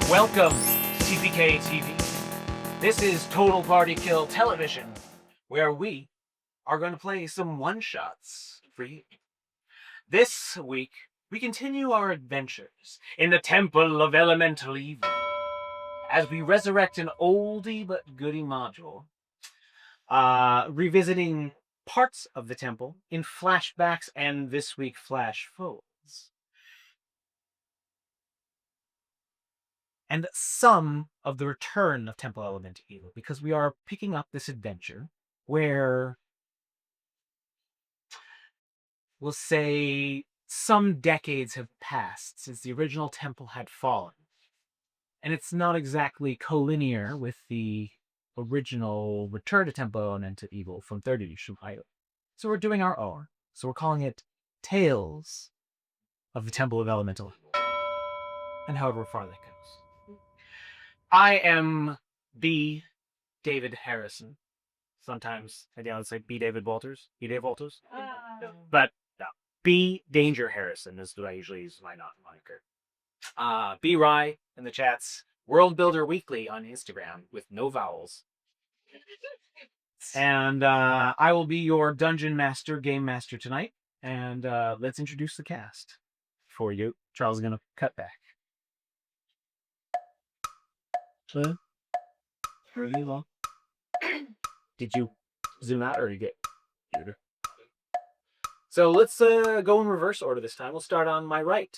Welcome to TPK TV. This is Total Party Kill Television, where we are going to play some one-shots for you. This week, we continue our adventures in the Temple of Elemental Evil as we resurrect an oldie but goodie module, revisiting parts of the temple in flashbacks and this week flash forwards. And some of the return of Temple Elemental Evil, because we are picking up this adventure where, we'll say, some decades have passed since the original temple had fallen. And it's not exactly collinear with the original Return to Temple Elemental Evil from 3rd edition either. So we're doing our own. So we're calling it Tales of the Temple of Elemental Evil. And however far that goes. I am B. David Harrison. Sometimes I would say B. David Walters. B. Dave Walters. But no. B. Danger Harrison is what I usually use my moniker. B. Rye in the chats. World Builder Weekly on Instagram with no vowels. And I will be your dungeon master, game master tonight. And let's introduce the cast for you. Charles is going to cut back. Really long. Did you zoom out or you get cuter? So let's go in reverse order this time. We'll start on my right.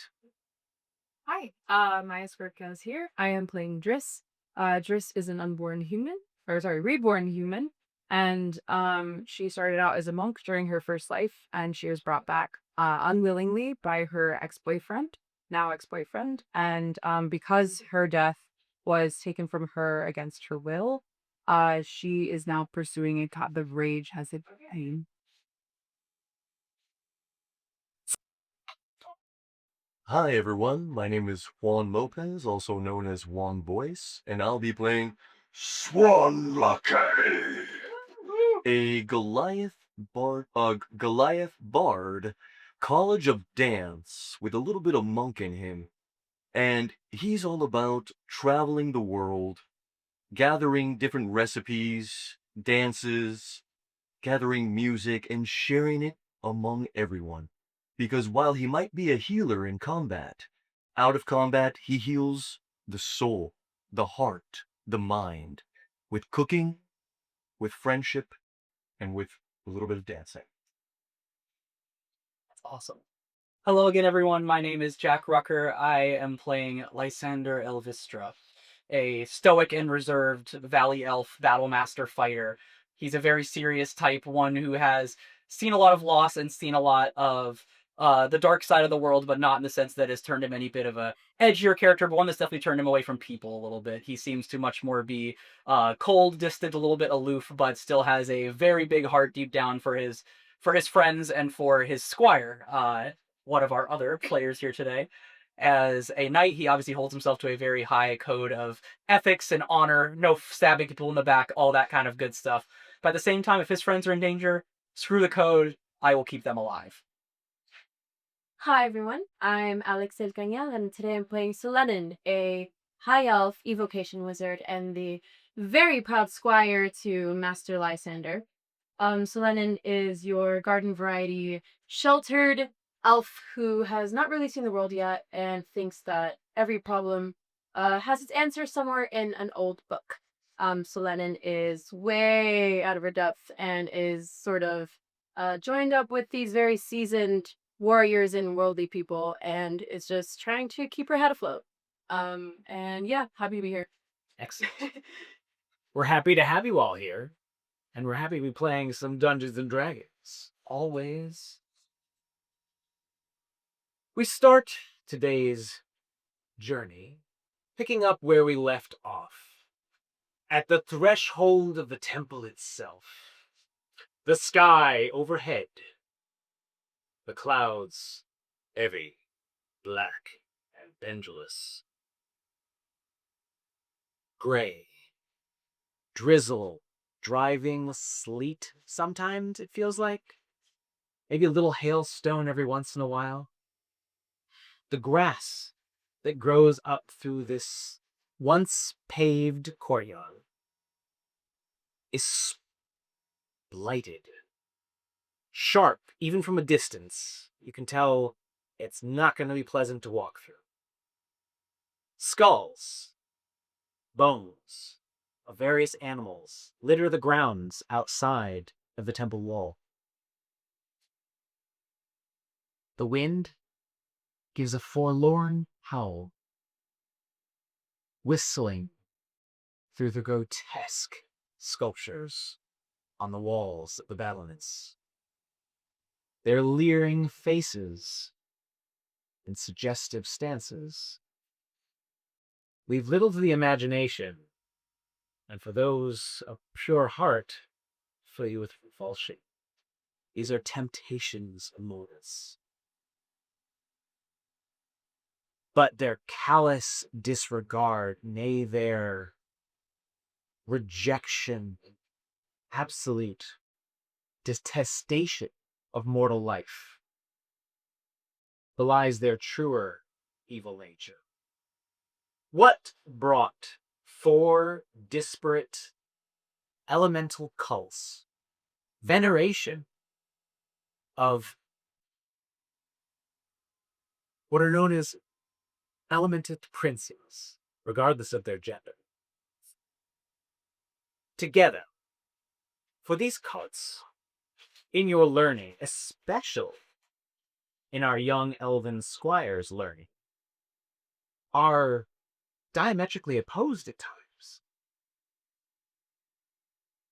Hi, Maya Squirtcast here. I am playing Driss. Driss is an reborn human, and she started out as a monk during her first life, and she was brought back unwillingly by her now ex-boyfriend, and because her death was taken from her against her will, she is now pursuing a path of rage has it pain. Hi everyone, my name is Juan Lopez, also known as Juan Boyce, and I'll be playing Swan Lucky, a Goliath bard, college of dance with a little bit of monk in him, and he's all about traveling the world, gathering different recipes, dances, gathering music, and sharing it among everyone. Because while he might be a healer in combat, out of combat, he heals the soul, the heart, the mind, with cooking, with friendship, and with a little bit of dancing. That's awesome. Hello again, everyone. My name is Jack Rucker. I am playing Lysander Elvistra, a stoic and reserved Valley Elf Battlemaster fighter. He's a very serious type, one who has seen a lot of loss and seen a lot of the dark side of the world, but not in the sense that has turned him any bit of a edgier character, but one that's definitely turned him away from people a little bit. He seems to much more be cold, distant, a little bit aloof, but still has a very big heart deep down for his friends and for his squire, one of our other players here today. As a knight, he obviously holds himself to a very high code of ethics and honor, no stabbing people in the back, all that kind of good stuff. But at the same time, if his friends are in danger, screw the code, I will keep them alive. Hi everyone, I'm Alex El Cañal, and today I'm playing Solenin, a high elf evocation wizard and the very proud squire to Master Lysander. Solenin is your garden variety sheltered elf who has not really seen the world yet and thinks that every problem has its answer somewhere in an old book. Solenin is way out of her depth and is sort of joined up with these very seasoned warriors and worldly people and is just trying to keep her head afloat. And yeah, happy to be here. Excellent. We're happy to have you all here, and we're happy to be playing some Dungeons and Dragons. Always. We start today's journey picking up where we left off. At the threshold of the temple itself. The sky overhead. The clouds, heavy, black, and pendulous. Gray. Drizzle. Driving sleet, sometimes it feels like. Maybe a little hailstone every once in a while. The grass that grows up through this once paved courtyard is blighted. Sharp, even from a distance. You can tell it's not going to be pleasant to walk through. Skulls, bones of various animals litter the grounds outside of the temple wall. The wind gives a forlorn howl, whistling through the grotesque sculptures on the walls of the battlements. Their leering faces and suggestive stances leave little to the imagination, and for those of pure heart, fill you with revulsion. These are temptations among us. But their callous disregard, nay, their rejection, absolute detestation of mortal life, belies their truer evil nature. What brought 4 disparate elemental cults veneration of what are known as elemented princes, regardless of their gender, together? For these cults, in your learning, especially in our young elven squire's learning, are diametrically opposed at times.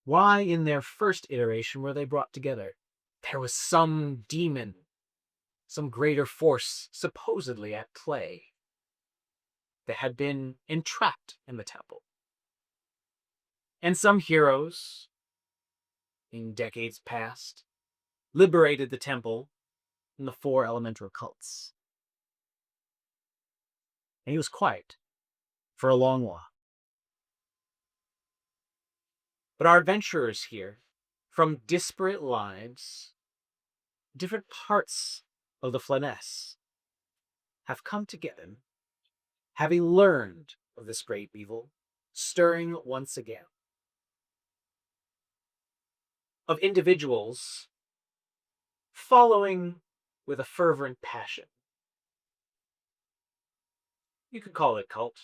Why, in their first iteration, were they brought together? There was some demon, some greater force supposedly at play that had been entrapped in the temple. And some heroes, in decades past, liberated the temple from the 4 elemental cults. And he was quiet for a long while. But our adventurers here, from disparate lives, different parts of the Flaness, have come together, having learned of this great evil, stirring once again. Of individuals following with a fervent passion. You could call it cult.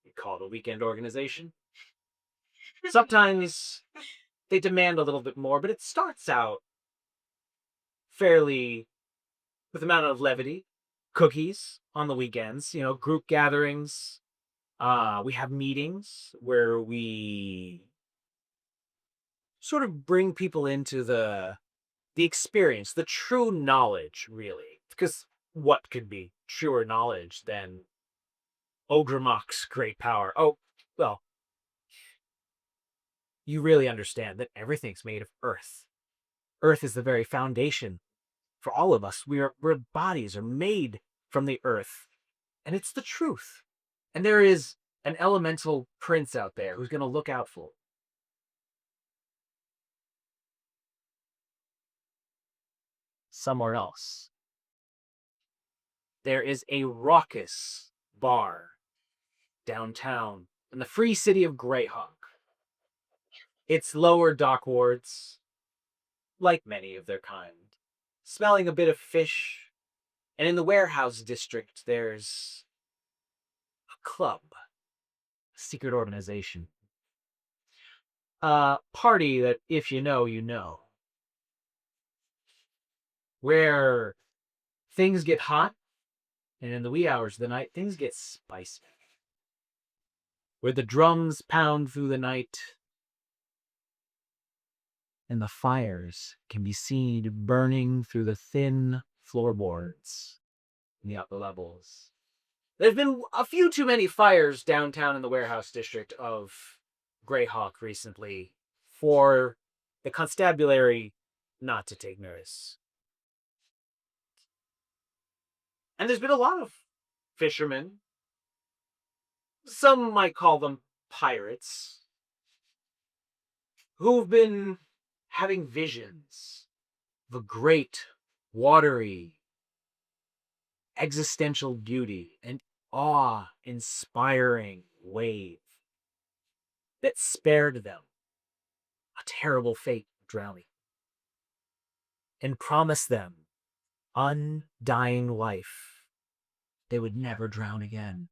You could call it a weekend organization. Sometimes they demand a little bit more, but it starts out fairly with amount of levity. Cookies on the weekends, group gatherings. We have meetings where we sort of bring people into the experience, the true knowledge, really. Because what could be truer knowledge than Ogrimmok's great power? Oh, well, you really understand that everything's made of earth. Earth is the very foundation for all of us. We're bodies are made from the earth, and it's the truth. And there is an elemental prince out there who's going to look out for it. Somewhere else, there is a raucous bar downtown in the free city of Greyhawk. Its lower dock wards, like many of their kind, smelling a bit of fish. And in the warehouse district, there's a club, a secret organization. A party that, if you know, you know. Where things get hot, and in the wee hours of the night, things get spicy. Where the drums pound through the night, and the fires can be seen burning through the thin floorboards in the upper levels. There's been a few too many fires downtown in the warehouse district of Greyhawk recently for the constabulary not to take notice. And there's been a lot of fishermen. Some might call them pirates, who've been having visions of a great, watery, existential beauty and awe-inspiring wave that spared them a terrible fate of drowning and promised them undying life. They would never drown again.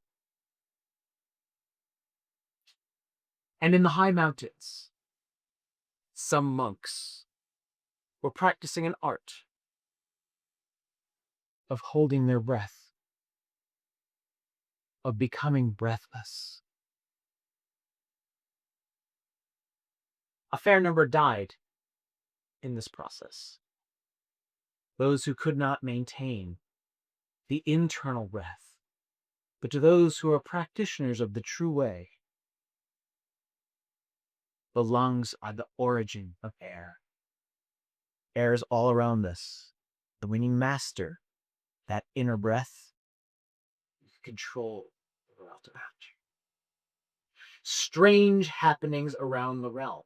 And in the high mountains, some monks were practicing an art of holding their breath, of becoming breathless. A fair number died in this process. Those who could not maintain the internal breath, but to those who are practitioners of the true way, the lungs are the origin of air. Air is all around us. The winning master, that inner breath, control throughout the match. Strange happenings around the realm.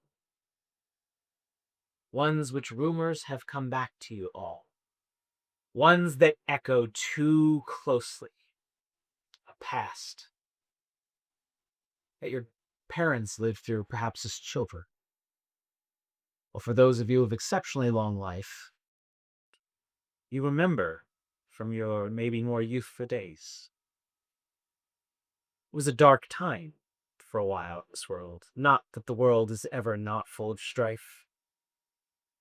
Ones which rumors have come back to you all. Ones that echo too closely a past that your parents lived through perhaps as children. Or for those of you of exceptionally long life, you remember from your maybe more youthful days. It was a dark time for a while in this world. Not that the world is ever not full of strife,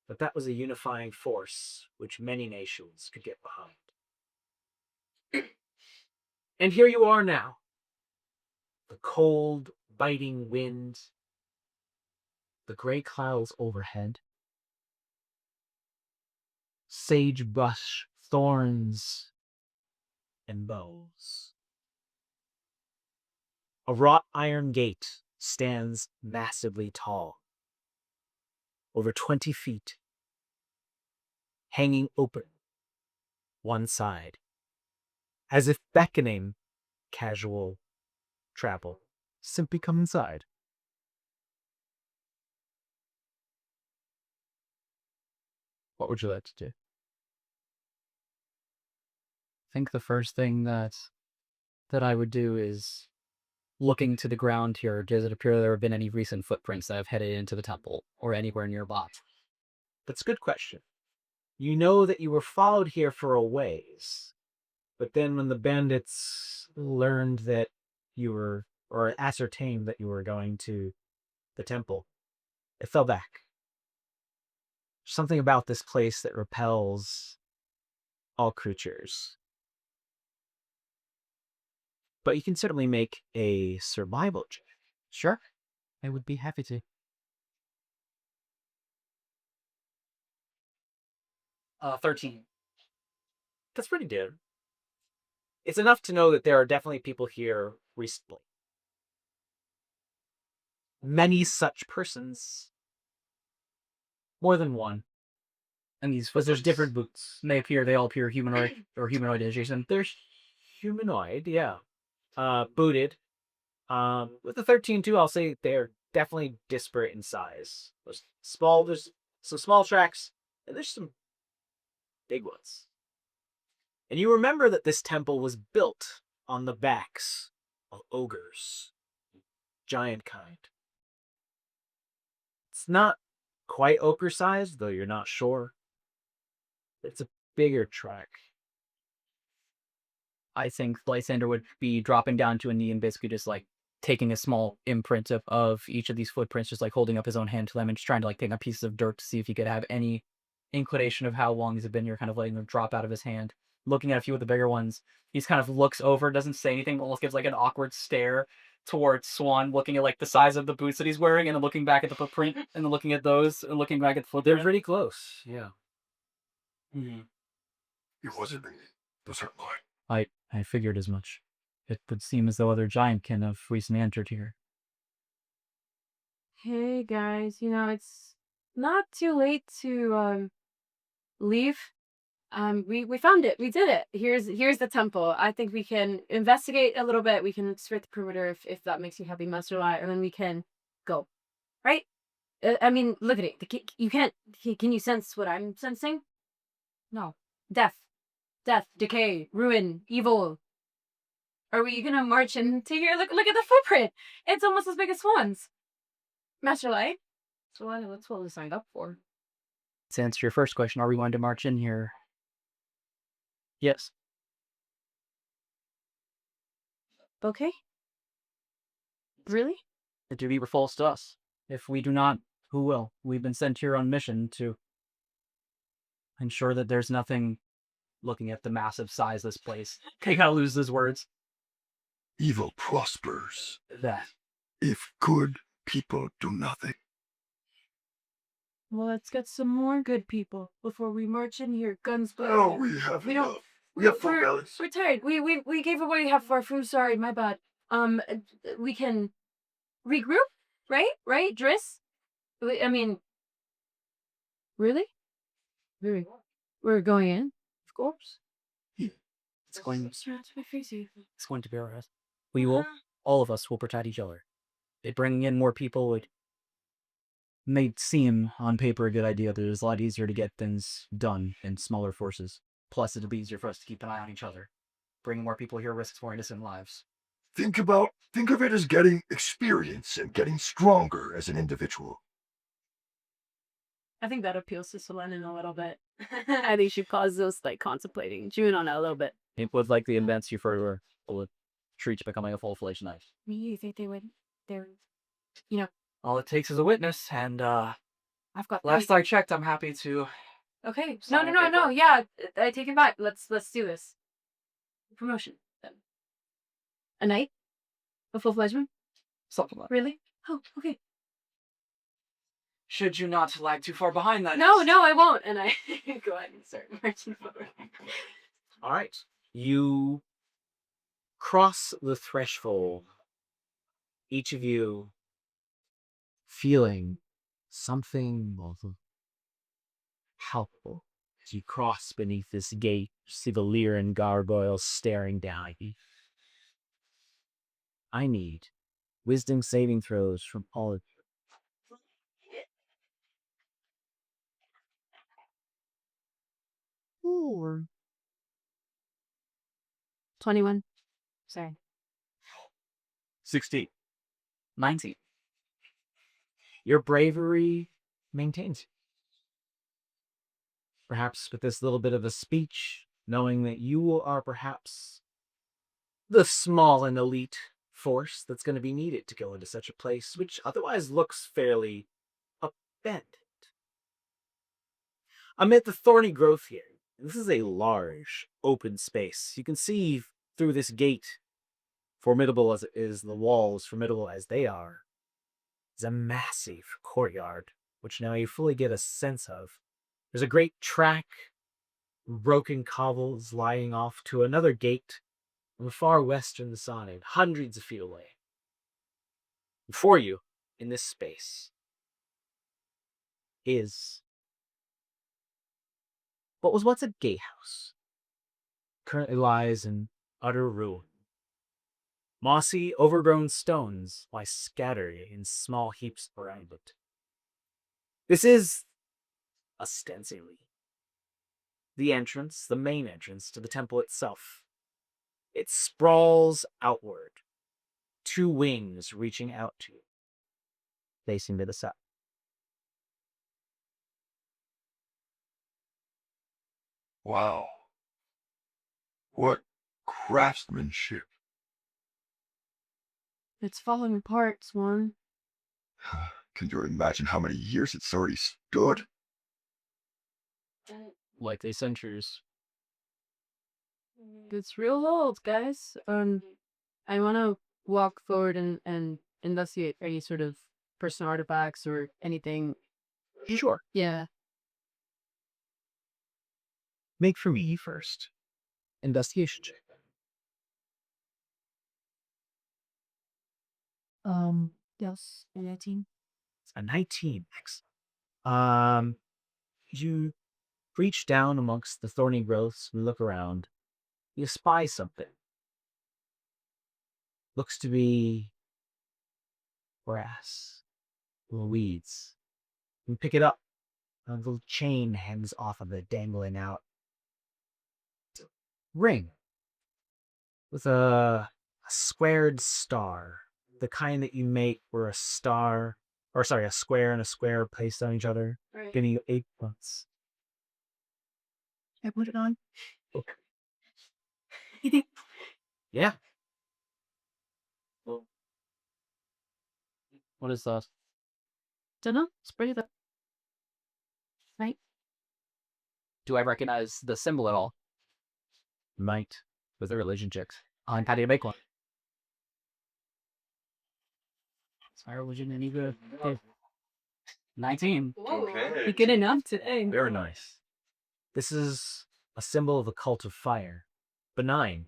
but that was a unifying force which many nations could get behind. And here you are now. The cold, biting wind, the gray clouds overhead, sagebrush, thorns, and bows. A wrought iron gate stands massively tall, over 20 feet, hanging open one side, as if beckoning casual travel. Simply come inside. What would you like to do? I think the first thing that I would do is looking to the ground here. Does it appear there have been any recent footprints that have headed into the temple or anywhere nearby? That's a good question. You know that you were followed here for a ways, but then when the bandits learned that you were, or ascertained that you were going to the temple, it fell back. Something about this place that repels all creatures. But you can certainly make a survival check. Sure, I would be happy to. 13. That's pretty good. It's enough to know that there are definitely people here recently. Many such persons. More than one. And these But there's footprints, different boots. they all appear humanoid or humanoid adjacent. They're humanoid, yeah. Booted. With the 13 too, I'll say they're definitely disparate in size. There's some small tracks, and there's some big ones. And you remember that this temple was built on the backs of ogres. Giant kind. It's not quite ogre sized, though you're not sure. It's a bigger track. I think Lysander would be dropping down to a knee and basically just like taking a small imprint of each of these footprints, just like holding up his own hand to them and just trying to like pick up pieces of dirt to see if he could have any inclination of how long these have been here, kind of letting them drop out of his hand. Looking at a few of the bigger ones, he's kind of looks over, doesn't say anything, almost gives like an awkward stare towards Swan, looking at like the size of the boots that he's wearing, and then looking back at the footprint, and then looking at those, and looking back at the footprint. They're pretty close, yeah. Mm-hmm. It wasn't me. Those aren't mine. I figured as much. It would seem as though other giantkin have recently entered here. Hey guys, it's not too late to leave. We found it. We did it. Here's the temple. I think we can investigate a little bit. We can skirt the perimeter if that makes you happy, Master Light, and then we can go. Right? I mean, look at it. You can't. Can you sense what I'm sensing? No. Death, decay, ruin, evil. Are we gonna march into here? Look at the footprint. It's almost as big as Swan's. Master Light. So that's what we signed up for. To answer your first question, are we going to march in here? Yes. Okay. Really? The duty befalls to us. If we do not, who will? We've been sent here on mission to ensure that there's nothing. Looking at the massive size of this place, I gotta lose those words. Evil prospers That. if good people do nothing. Well, let's get some more good people before we march in here. Guns Oh, blazing. we have We don't- enough. We have full we're, bellies. we're tired. We gave away half of our food. Sorry, my bad. We can regroup, right? Right, Driss? I mean, really? We're going in, of course. It's going It's going to be alright. We will, all of us will protect each other. Bringing in more people would may seem on paper a good idea, but it's a lot easier to get things done in smaller forces. Plus, it'll be easier for us to keep an eye on each other. Bringing more people here risks more innocent lives. Think of it as getting experience and getting stronger as an individual. I think that appeals to Selenin a little bit. I think she pauses us, like, contemplating, chewing on it a little bit. It would likely advance you further a treat to becoming a full-fledged knight. You think they would? All it takes is a witness, and I've got last I checked, I'm happy to. Okay. Sign the No. paper. Yeah, I take it back. Let's do this. Promotion. Then. A knight? A full-fledged one? Something like that. Really? Oh, okay. Should you not lag too far behind that? No, I won't. And I go ahead and start marching forward. All right. You cross the threshold, each of you feeling something palpable as you cross beneath this gate. You see the Lyran gargoyles staring down at you. I need wisdom saving throws from all of you. 21. Sorry. 16. 19. Your bravery maintains you. Perhaps with this little bit of a speech, knowing that you are perhaps the small and elite force that's going to be needed to go into such a place, which otherwise looks fairly abandoned. Amid the thorny growth here, this is a large, open space. You can see through this gate, formidable as it is, the walls, formidable as they are, is a massive courtyard, which now you fully get a sense of. There's a great track, broken cobbles lying off to another gate on the far western side, hundreds of feet away. Before you, in this space, is what was once a gatehouse. Currently lies in utter ruin. Mossy, overgrown stones lie scattered in small heaps around it. This is, ostensibly, the entrance, the main entrance to the temple itself. It sprawls outward, two wings reaching out to you, facing to the south. Wow. What craftsmanship. It's falling apart, Swan. Can you imagine how many years it's already stood? Likely centuries. It's real old, guys. I want to walk forward and investigate any sort of personal artifacts or anything. Sure. Yeah. Make for me first. Investigation check. Yes, 19. It's a 19. Excellent. You reach down amongst the thorny growths and look around. You spy something. Looks to be grass, little weeds. You pick it up. A little chain hangs off of it, dangling out. It's a ring with a a squared star, the kind that you make where a square and a square are placed on each other, Right. giving you 8 points. I put it on. Yeah. What is that? Dunno. Spray that. Right. Do I recognize the symbol at all? Might. With the religion checks. How do you make one? Sorry, was you any good? 19. You're good enough today. Very nice. This is a symbol of a cult of fire. Benign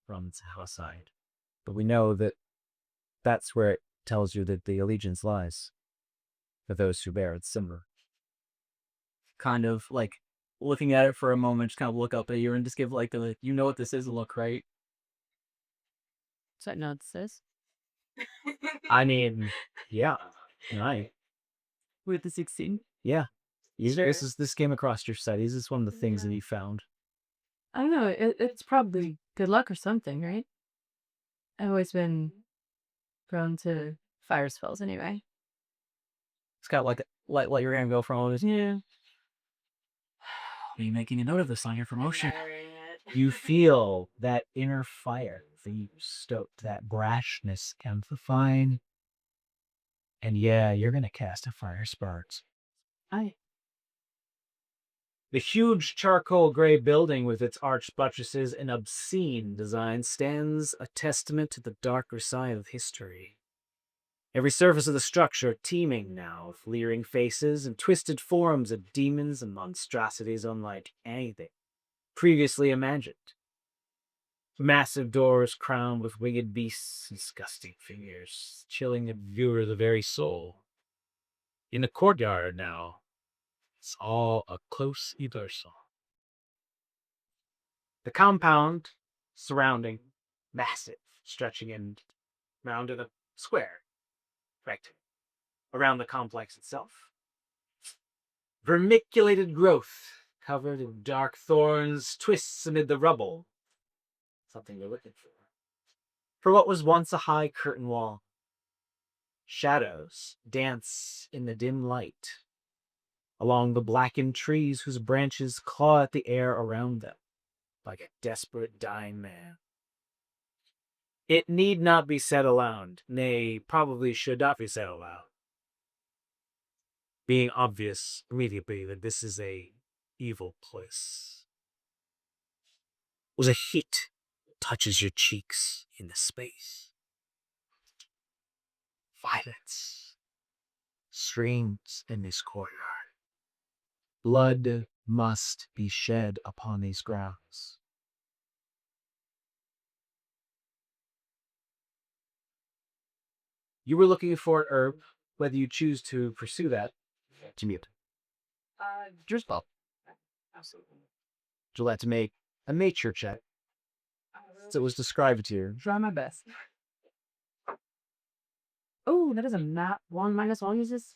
from its outside. But we know that that's where it tells you that the allegiance lies. For those who bear its symbol. Kind of like looking at it for a moment, just kind of look up at you and just give like the, you know what this is look, right? So I know what this is. I mean, yeah. Right. With the 16. Yeah. This came across your studies. This is one of the things that you found. I don't know. It's probably good luck or something, right? I've always been prone to fire spells anyway. It's got like let your hand go from all this. Yeah. Are you making a note of this on your promotion? You feel that inner fire that you stoked, that brashness amplifying. And yeah, you're going to cast a fire sparks. Aye. The huge charcoal gray building with its arched buttresses and obscene design stands a testament to the darker side of history. Every surface of the structure teeming now with leering faces and twisted forms of demons and monstrosities unlike anything previously imagined. Massive doors crowned with winged beasts and disgusting figures, chilling the viewer of the very soul. In the courtyard now, it's all a close immersion. The compound surrounding, massive, stretching in round to the square, rectangle, around the complex itself. Vermiculated growth, covered in dark thorns, twists amid the rubble. Something you're looking for. For what was once a high curtain wall. Shadows dance in the dim light along the blackened trees whose branches claw at the air around them like a desperate dying man. It need not be said aloud, nay, probably should not be said aloud, being obvious immediately that this is a evil place. Was a heat touches your cheeks in the space. Violence streams in this courtyard. Blood must be shed upon these grounds. You were looking for an herb, whether you choose to pursue that. To mute. Drisball. Absolutely. Would you like to make a nature check? So it was described here. Try my best. Oh, that is a nat 1 minus 1 uses.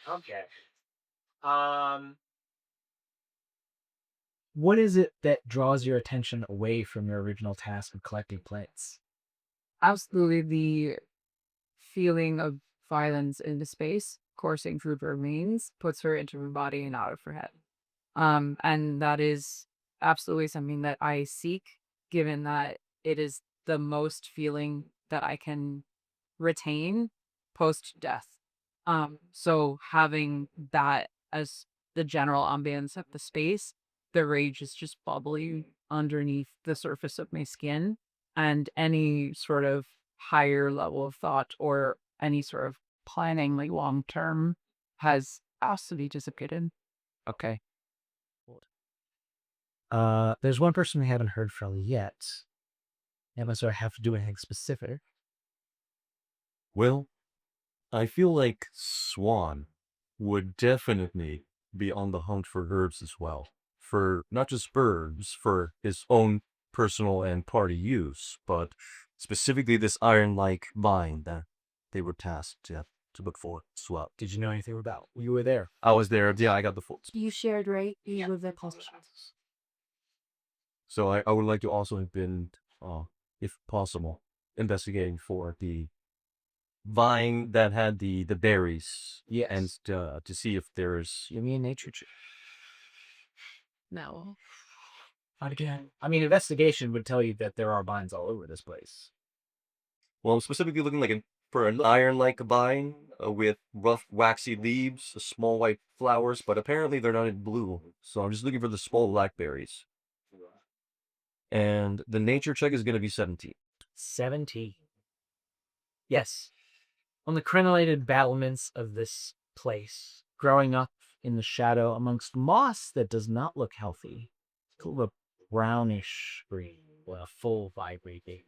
Okay. What is it that draws your attention away from your original task of collecting plants? Absolutely the feeling of violence into space coursing through her veins puts her into her body and out of her head. And that is absolutely something that I seek, given that it is the most feeling that I can retain post-death. So having that as the general ambience of the space, the rage is just bubbling underneath the surface of my skin, and any sort of higher level of thought or any sort of planning, like long term, has absolutely dissipated. Okay. There's one person we haven't heard from yet. Unless I have to do anything specific. Well, I feel like Swan would definitely be on the hunt for herbs as well. For not just herbs, for his own personal and party use, but specifically this iron-like vine that they were tasked to look for as well. Did you know anything about? You were there. I was there. Yeah, I got the full. You shared, right? You were the closest. So I would like to also have been if possible, investigating for the vine that had the berries. Yes. And to see if there's Give me a nature check. No. Not again. I mean, investigation would tell you that there are vines all over this place. Well, I'm specifically looking for an iron-like vine with rough, waxy leaves, small white flowers, but apparently they're not in blue. So I'm just looking for the small blackberries. And the nature check is going to be 17. 17. Yes. On the crenellated battlements of this place, growing up in the shadow amongst moss that does not look healthy, sort of a brownish green, with a full vibrating.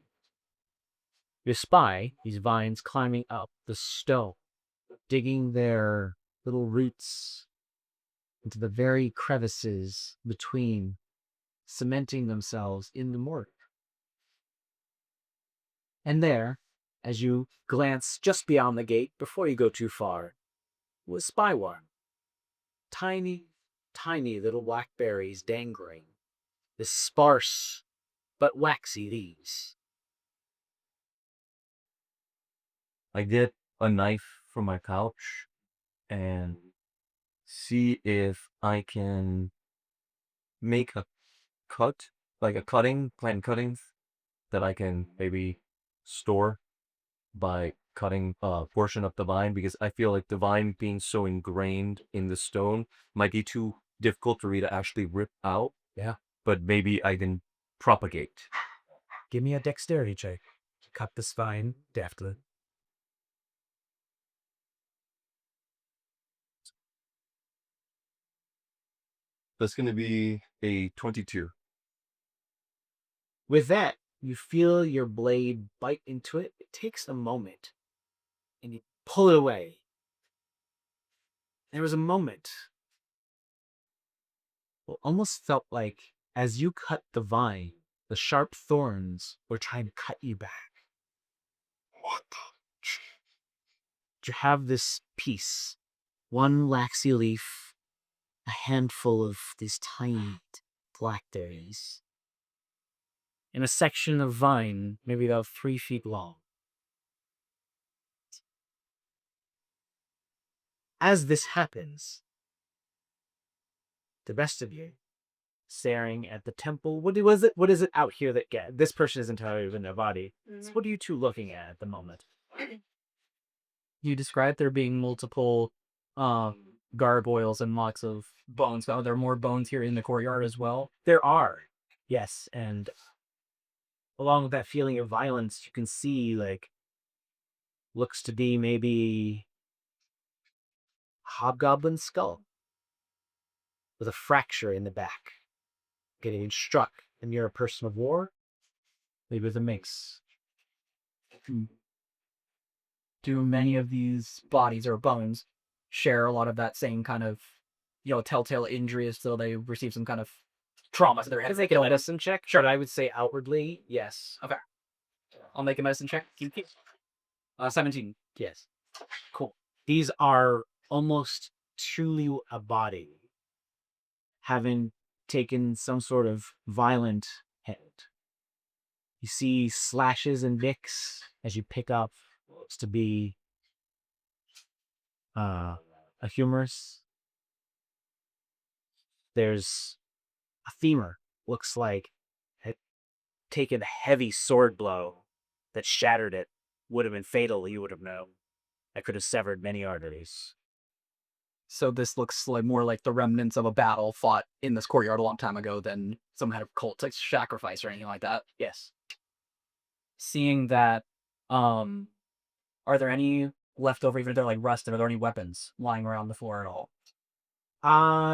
You spy these vines climbing up the stone, digging their little roots into the very crevices between, cementing themselves in the mortar. And there, as you glance just beyond the gate before you go too far, was spyworm. Tiny, tiny little blackberries dangling, the sparse but waxy leaves. I get a knife from my couch and see if I can make a cut, like a plant cuttings that I can maybe store by cutting a portion of the vine, because I feel like the vine being so ingrained in the stone might be too difficult for me to actually rip out. Yeah. But maybe I can propagate. Give me a dexterity check. Cut this vine deftly. That's going to be a 22. With that, you feel your blade bite into it. It takes a moment, and you pull it away. There was a moment. Well, almost felt like as you cut the vine, the sharp thorns were trying to cut you back. What the? You have this piece, one laxy leaf, a handful of these tiny blackberries, in a section of vine maybe about 3 feet long. As this happens, the rest of you staring at the temple. What is it out here that this person is entirely in their body? So what are you two looking at the moment? You described there being multiple gargoyles and lots of bones. Are there more bones here in the courtyard as well? There are, yes, and along with that feeling of violence, you can see looks to be maybe a hobgoblin skull with a fracture in the back, getting struck, and you're a person of war, maybe with a mix. Do many of these bodies or bones share a lot of that same kind of, telltale injury as though they receive some kind of trauma to their head? Let's make a medicine check. Sure. But I would say outwardly, yes. Okay. I'll make a medicine check. 17. Yes. Cool. These are almost truly a body, having taken some sort of violent hit. You see slashes and nicks as you pick up what looks to be a humerus. There's a femur, looks like had taken a heavy sword blow that shattered it. Would have been fatal, you would have known. I could have severed many arteries. So this looks like more like the remnants of a battle fought in this courtyard a long time ago than some kind of cult like sacrifice or anything like that. Yes. Seeing that, are there any leftover, even if they're like rusted, are there any weapons lying around the floor at all?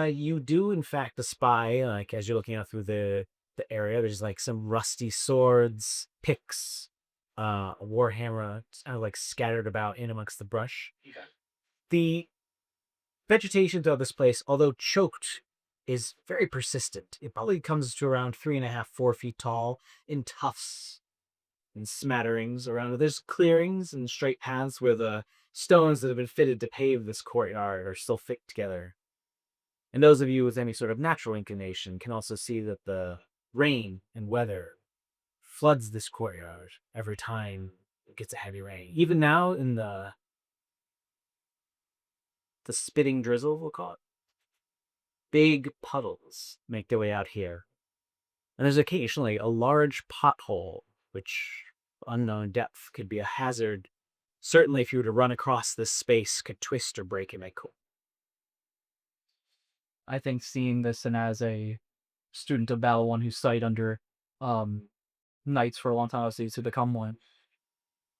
You do in fact espy, as you're looking out through the area, there's some rusty swords, picks, a warhammer, kind of scattered about in amongst the brush. Okay. The vegetation throughout this place, although choked, is very persistent. It probably comes to around 3.5, 4 feet tall in tufts and smatterings around it. There's clearings and straight paths where the stones that have been fitted to pave this courtyard are still fit together. And those of you with any sort of natural inclination can also see that the rain and weather floods this courtyard every time it gets a heavy rain. Even now, in the spitting drizzle, we'll call it, big puddles make their way out here. And there's occasionally a large pothole, which, unknown depth, could be a hazard. Certainly, if you were to run across this space, could twist or break and make cool. I think seeing this, and as a student of Battle One who studied under knights for a long time, obviously to become one,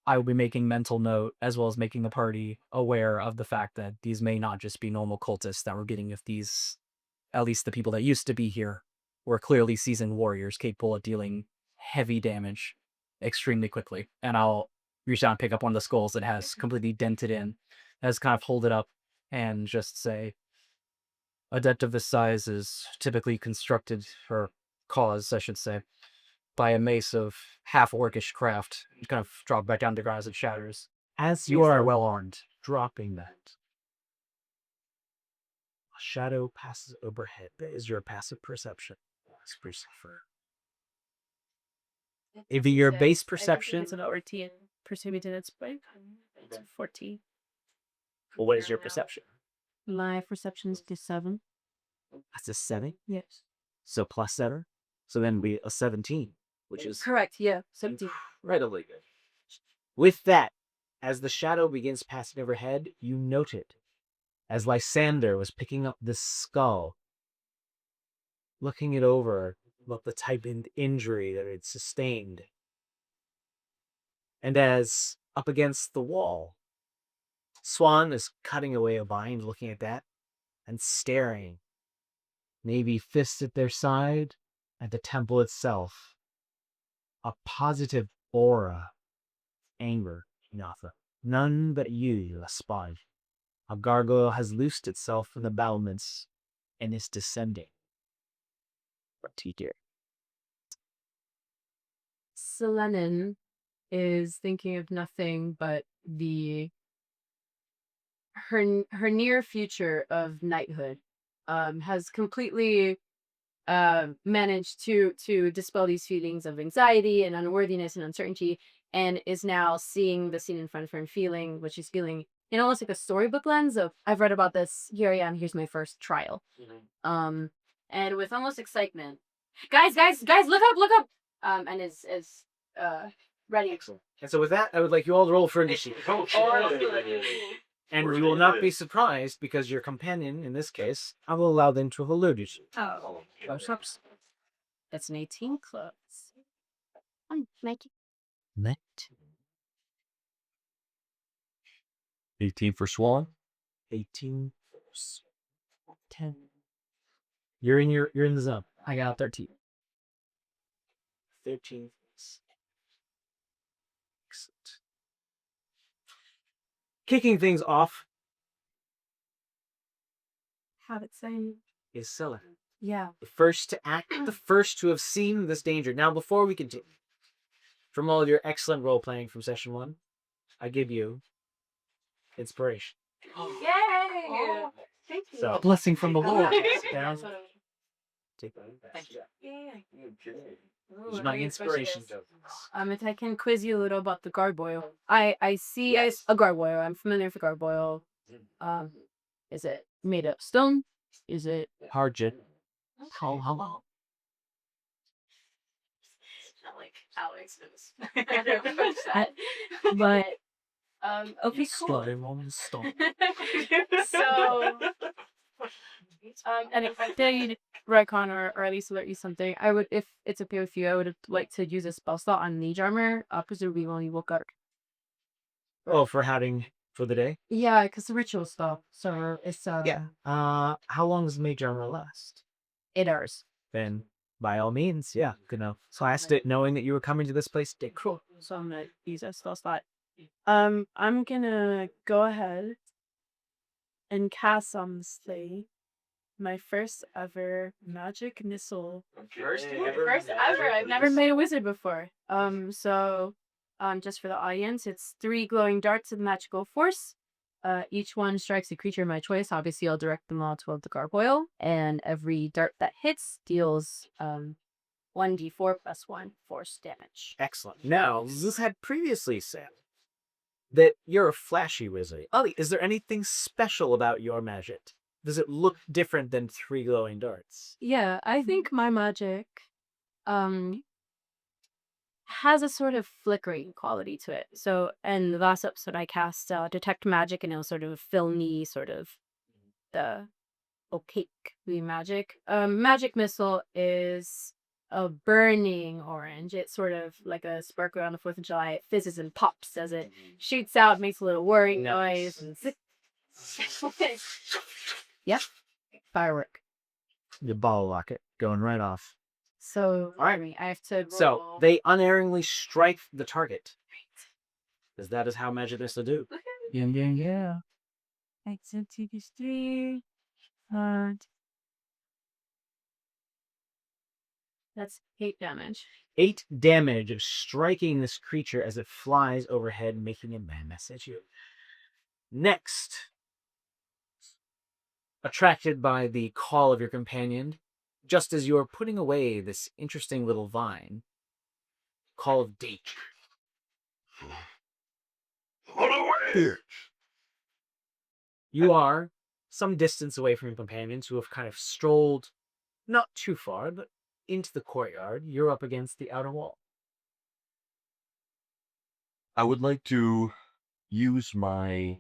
I will be making mental note, as well as making the party aware of the fact that these may not just be normal cultists that we're getting. If these, at least the people that used to be here, were clearly seasoned warriors capable of dealing heavy damage extremely quickly. And I'll reach out and pick up one of the skulls that has completely dented in, as kind of hold it up and just say, a debt of this size is typically constructed, or caused, I should say, by a mace of half-orcish craft. You kind of drop back down to the ground as it shatters. As You you are are well armed. dropping that, a shadow passes overhead. That is your passive perception. If your base perception, It's an ORT and perceived in its way. It's 14. well, what is your perception? My perception is to 7. That's a 7. Yes. So plus 7. So then we a 17, which is Correct, yeah. 17. incredibly good. With that, as the shadow begins passing overhead, you note it. As Lysander was picking up this skull, looking it over, about the type of injury that it sustained. And as up against the wall, Swan is cutting away a bind, looking at that, and staring, maybe fist at their side, at the temple itself. A positive aura, anger, Natha. None but you, Laspine. A gargoyle has loosed itself from the battlements and is descending. What do you do? Selenin is thinking of nothing but her near future of knighthood. Has completely managed to dispel these feelings of anxiety and unworthiness and uncertainty, and is now seeing the scene in front of her and feeling what she's feeling in almost like a storybook lens of, I've read about this, here I am, here's my first trial. And with almost excitement, guys, look up, and is ready. Excellent. And so with that, I would like you all to roll for initiative. And you will not be surprised, because your companion, in this case, I will allow them to have alluded to. Oh, that's an 18 close. Mikey. Let 18 for Swan. 18 10. You're in the zone. I got 13. 13. Excellent. Kicking things off Have it say. is Scylla. Yeah. The first to act, the first to have seen this danger. Now, before we continue, from all of your excellent role playing from session 1, I give you inspiration. Yay! Thank you. So, A blessing from the Lord. down. Take that. Use my inspiration. If I can quiz you a little about the gargoyle. I see a gargoyle. I'm familiar with the gargoyle. Is it made of stone? Is it Harjit. how? Not like Alex knows. But Okay, cool. Stone. So, and if I did Rycon or at least alert you something, I would, if it's okay with you, I would like to use a spell slot on Mage Armor, presumably when you woke up. Oh, for having for the day? Yeah, because the ritual stuff. So it's How long does Mage Armor last? 8 hours. Then, by all means, yeah, gonna classed it knowing that you were coming to this place to take. Cool. So I'm gonna use a spell slot. I'm gonna go ahead and cast honestly my first ever magic missile. first ever. I've Never made a wizard before. Just for the audience, it's 3 glowing darts of magical force. Each one strikes a creature of my choice. Obviously, I'll direct them all toward the gargoyle, and every dart that hits deals 1d4 plus 1 force damage. Excellent. Now, Zeus had previously said that you're a flashy wizard. Ollie, is there anything special about your magic? Does it look different than 3 glowing darts? Yeah, I think my magic has a sort of flickering quality to it. So, in the last episode, I cast detect magic, and it was sort of filmy, sort of the opaque magic. Magic missile is a burning orange. It's sort of like a sparkler on the 4th of July. It fizzes and pops as it shoots out, makes a little whirring noise. And yep, firework. The ball rocket going right off. So, All right. I have to roll. So they unerringly strike the target. Because that is how magic missile do. Yeah. Exit TP3. That's 8 damage. 8 damage of striking this creature as it flies overhead, making a mess at you. Next, attracted by the call of your companion, just as you are putting away this interesting little vine, call of danger. You are some distance away from your companions who have kind of strolled not too far, but into the courtyard. You're up against the outer wall. I would like to use my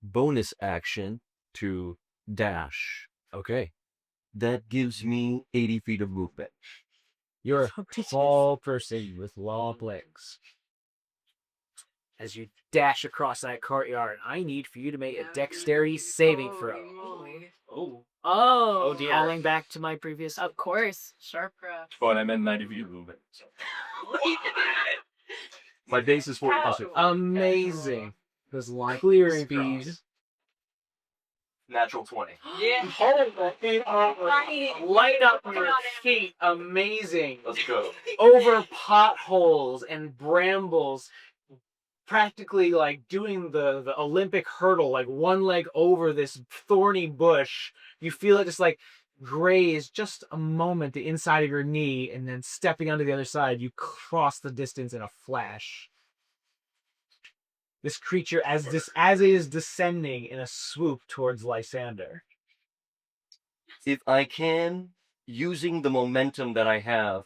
bonus action to dash. Okay. That gives me 80 feet of movement. You're a tall person with long legs. As you dash across that courtyard, I need for you to make a dexterity saving throw. Oh dear. Calling back to my previous... Of course. Sharp But I meant 90 feet of movement. So. My base is 40 plus 2. Amazing. There's like clear speed. Natural 20. Light up your feet. Amazing. Let's go. Over potholes and brambles. Practically like doing the Olympic hurdle, like one leg over this thorny bush. You feel it just like graze just a moment the inside of your knee, and then stepping onto the other side, you cross the distance in a flash. This creature, as it is descending in a swoop towards Lysander. If I can, using the momentum that I have,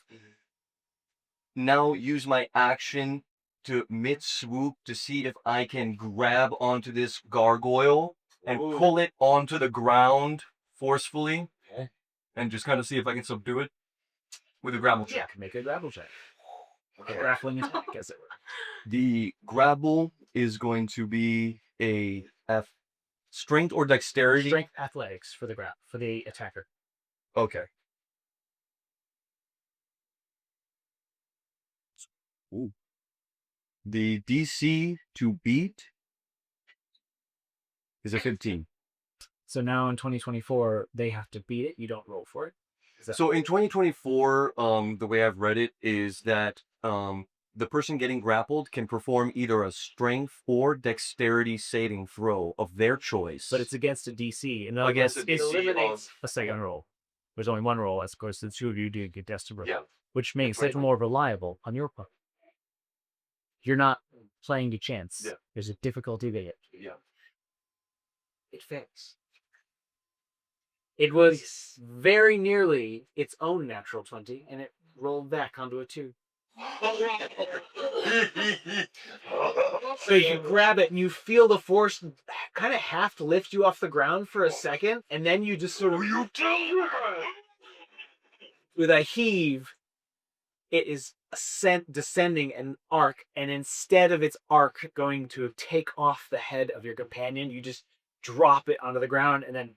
now use my action to mid-swoop to see if I can grab onto this gargoyle and pull it onto the ground forcefully, and just kind of see if I can subdue it with a grapple check. Yeah, make a grapple check. A grappling attack, as it were. The grapple is going to be a strength or dexterity. Strength athletics for the attacker. Okay. Ooh. The DC to beat is a 15. So now in 2024, they have to beat it. You don't roll for it. So in 2024, the way I've read it is that the person getting grappled can perform either a strength or dexterity saving throw of their choice. But it's against a DC. In other Against words, a it DC eliminates a second roll. There's only one roll, as of course the two of you do get desperate. Yeah. Which makes it Right. more reliable on your part. You're not playing to chance. Yeah. There's a difficulty there. Yeah. It fails. It was very nearly its own natural 20, and it rolled back onto a 2. So you grab it, and you feel the force kind of half lift you off the ground for a second, and then you just sort of... With a heave, it is descending an arc, and instead of its arc going to take off the head of your companion, you just drop it onto the ground, and then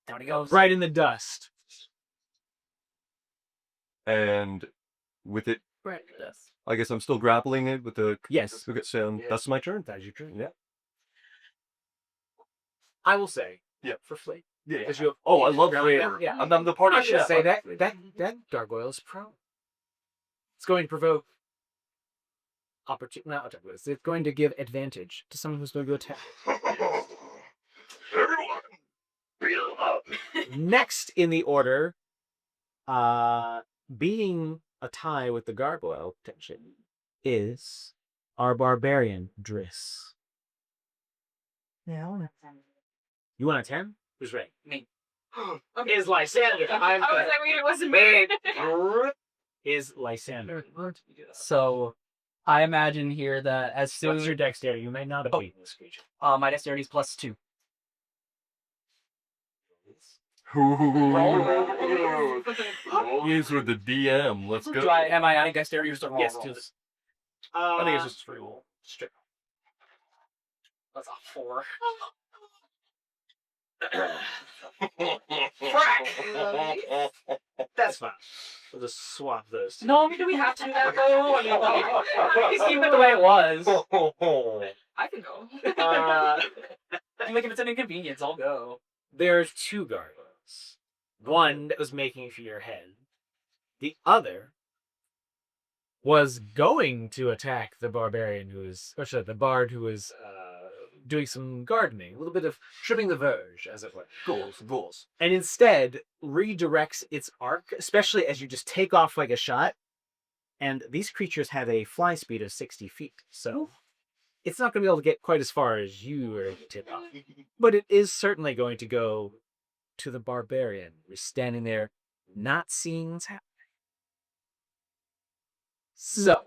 down he goes. Right in the dust. And with it, Right. Yes. I guess I'm still grappling it with the... Yes. Okay, so that's my turn. That's your turn. Yeah. I will say, Yeah. for flavor. Yeah. Because you have, Oh, I love flavor. Yeah. I'm the party I should chef. say that gargoyle is prone. It's going to provoke opportunity. Not it's going to give advantage to someone who's going to go attack. Everyone, build up. Next in the order, being a tie with the gargoyle tension, is our barbarian Driss. Yeah. You want a 10? Who's right? Me. Is Lysander. I was like, wait, it wasn't me. Is Lysander. So, I imagine here that as soon What's as your dexterity? You may not have beaten this creature. my dexterity is +2. He's with the DM. Let's go. Do am I adding dexterity or just a roll? Yes, roll? do this. I think it's just straight roll. Straight. That's a 4. That's fine. We'll just swap those two. No, do we have to do that though? Just keep it the way it was. I can go. Like if it's an inconvenience, I'll go. There's two gargoyles. One that was making for your head. The other was going to attack the barbarian who was, or sorry, the bard who was doing some gardening, a little bit of trimming the verge, as it were. Goals. And instead redirects its arc, especially as you just take off like a shot. And these creatures have a fly speed of 60 feet, so it's not going to be able to get quite as far as you are tip off. But it is certainly going to go to the barbarian who's standing there, not seeing what's happening. So,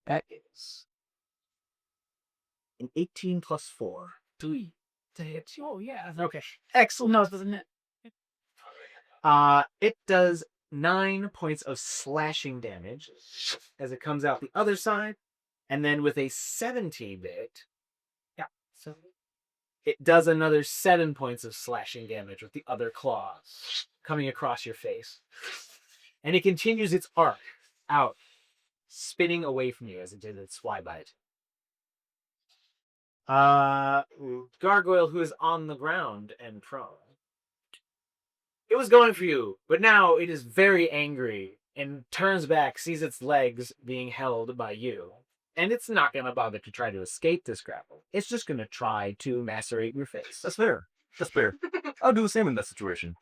that is an 18 plus 4. 3 to hit you. Oh, yeah. Okay, excellent. No, it doesn't hit. It does 9 points of slashing damage as it comes out the other side, and then with a 17 bit, so it does another 7 points of slashing damage with the other claws coming across your face, and it continues its arc out, spinning away from you as it did its fly bite. Gargoyle, who is on the ground and prone. It was going for you, but now it is very angry and turns back, sees its legs being held by you. And it's not going to bother to try to escape this grapple. It's just going to try to macerate your face. That's fair. I'll do the same in that situation.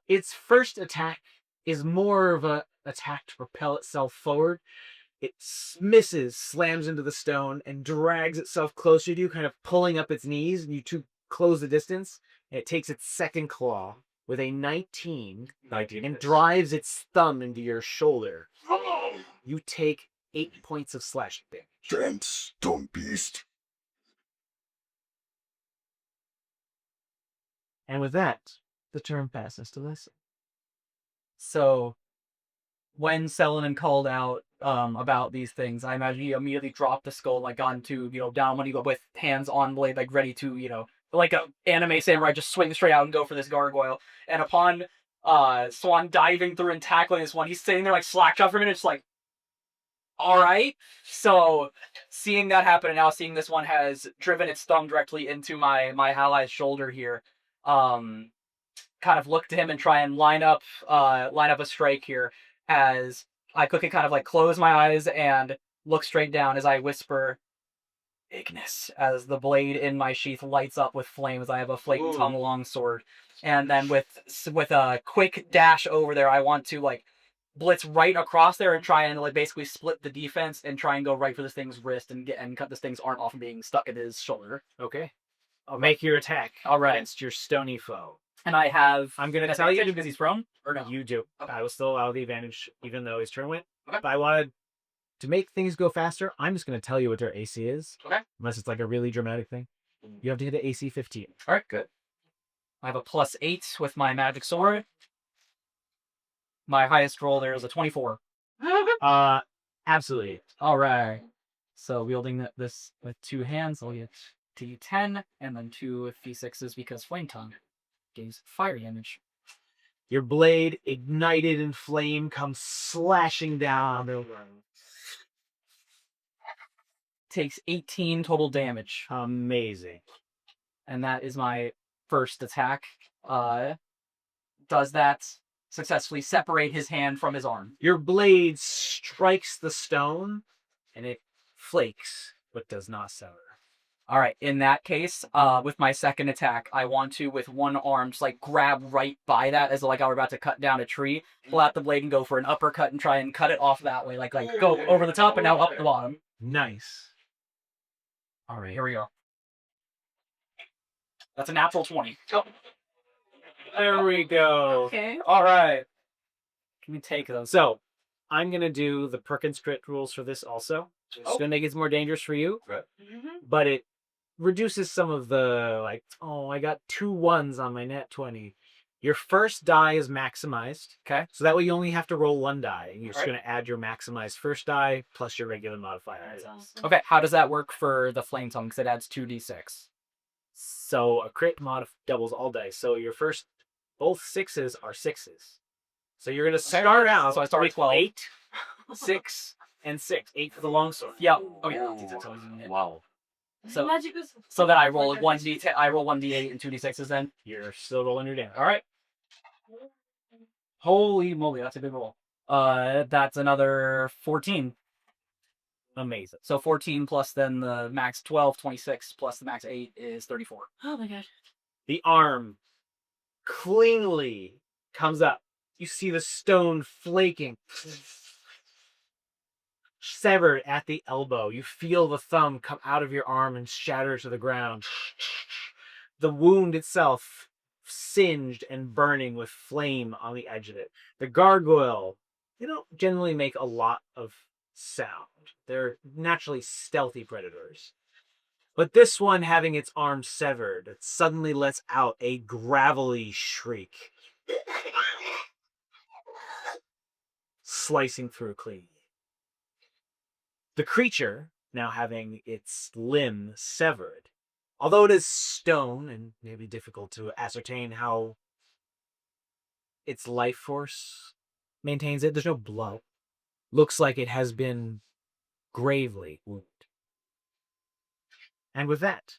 Its first attack is more of a attack to propel itself forward. It misses, slams into the stone, and drags itself closer to you, kind of pulling up its knees, and you two close the distance. And it takes its second claw with a 19 and drives its thumb into your shoulder. You take 8 points of slashing damage. Damn stone beast. And with that, the turn passes to Listen. So, when Selenin called out about these things, I imagine he immediately dropped the skull, like onto, down when you go with hands on blade, like ready to, like a anime samurai, just swing straight out and go for this gargoyle. And upon Swan diving through and tackling this one, he's sitting there like slack-jawed for a minute, just like, all right. So, seeing that happen and now seeing this one has driven its thumb directly into my ally's shoulder here, kind of look to him and try and line up a strike here as I quickly kind of like close my eyes and look straight down as I whisper, Ignis, as the blade in my sheath lights up with flames. I have a flaking tongue long sword. And then with a quick dash over there, I want to like blitz right across there and try and like basically split the defense and try and go right for this thing's wrist and cut this thing's arm off from being stuck in his shoulder. Okay. I'll make your attack against your stony foe. And I have... I'm going to tell you because he's prone? Or no? You do. Okay. I will still allow the advantage even though his turn went. Okay. But I wanted to make things go faster. I'm just going to tell you what their AC is. Okay. Unless it's like a really dramatic thing. You have to hit an AC 15. Alright, good. I have a +8 with my magic sword. My highest roll there is a 24. Absolutely. Alright. So wielding this with two hands, I'll get D10 and then 2 D6s because Flame Tongue gives fire damage. Your blade, ignited in flame, comes slashing down. Takes 18 total damage. Amazing. And that is my first attack. Does that successfully separate his hand from his arm? Your blade strikes the stone, and it flakes, but does not sever. All right. In that case, with my second attack, I want to, with one arm, just like grab right by that as like I were about to cut down a tree, pull out the blade and go for an uppercut and try and cut it off that way. Like go over the top and now up the bottom. Nice. All right, here we go. That's a natural 20. There we go. Okay. All right. Can we take those? So, I'm going to do the Perkins crit rules for this also. It's going to make it more dangerous for you, but it reduces some of the, like, oh, I got 2 1s on my net 20. Your first die is maximized. Okay. So that way you only have to roll 1 die. And you're just going to add your maximized first die plus your regular modifier. Okay, how does that work for the flame tongue? Because it adds 2d6. So a crit doubles all dice. So your first, both 6s are 6s. So you're going to start out So I start with 12. 8, 6, and 6. 8 for the longsword. Yeah. Oh yeah. Wow. So Magic is so then I roll 1d10. I roll 1d8 and 2d6s. Then. You're still rolling your damage. All right. Holy moly, that's a big roll. That's another 14. Amazing. So 14 plus then the max 12, 26 plus the max 8 is 34. oh my god. The arm cleanly comes up. You see the stone flaking. Severed at the elbow. You feel the thumb come out of your arm and shatter to the ground. The wound itself singed and burning with flame on the edge of it. The gargoyle, they don't generally make a lot of sound. They're naturally stealthy predators. But this one, having its arm severed, it suddenly lets out a gravelly shriek, slicing through clean. The creature, now having its limb severed, although it is stone and maybe difficult to ascertain how its life force maintains it, there's no blood. Looks like it has been gravely wounded. And with that,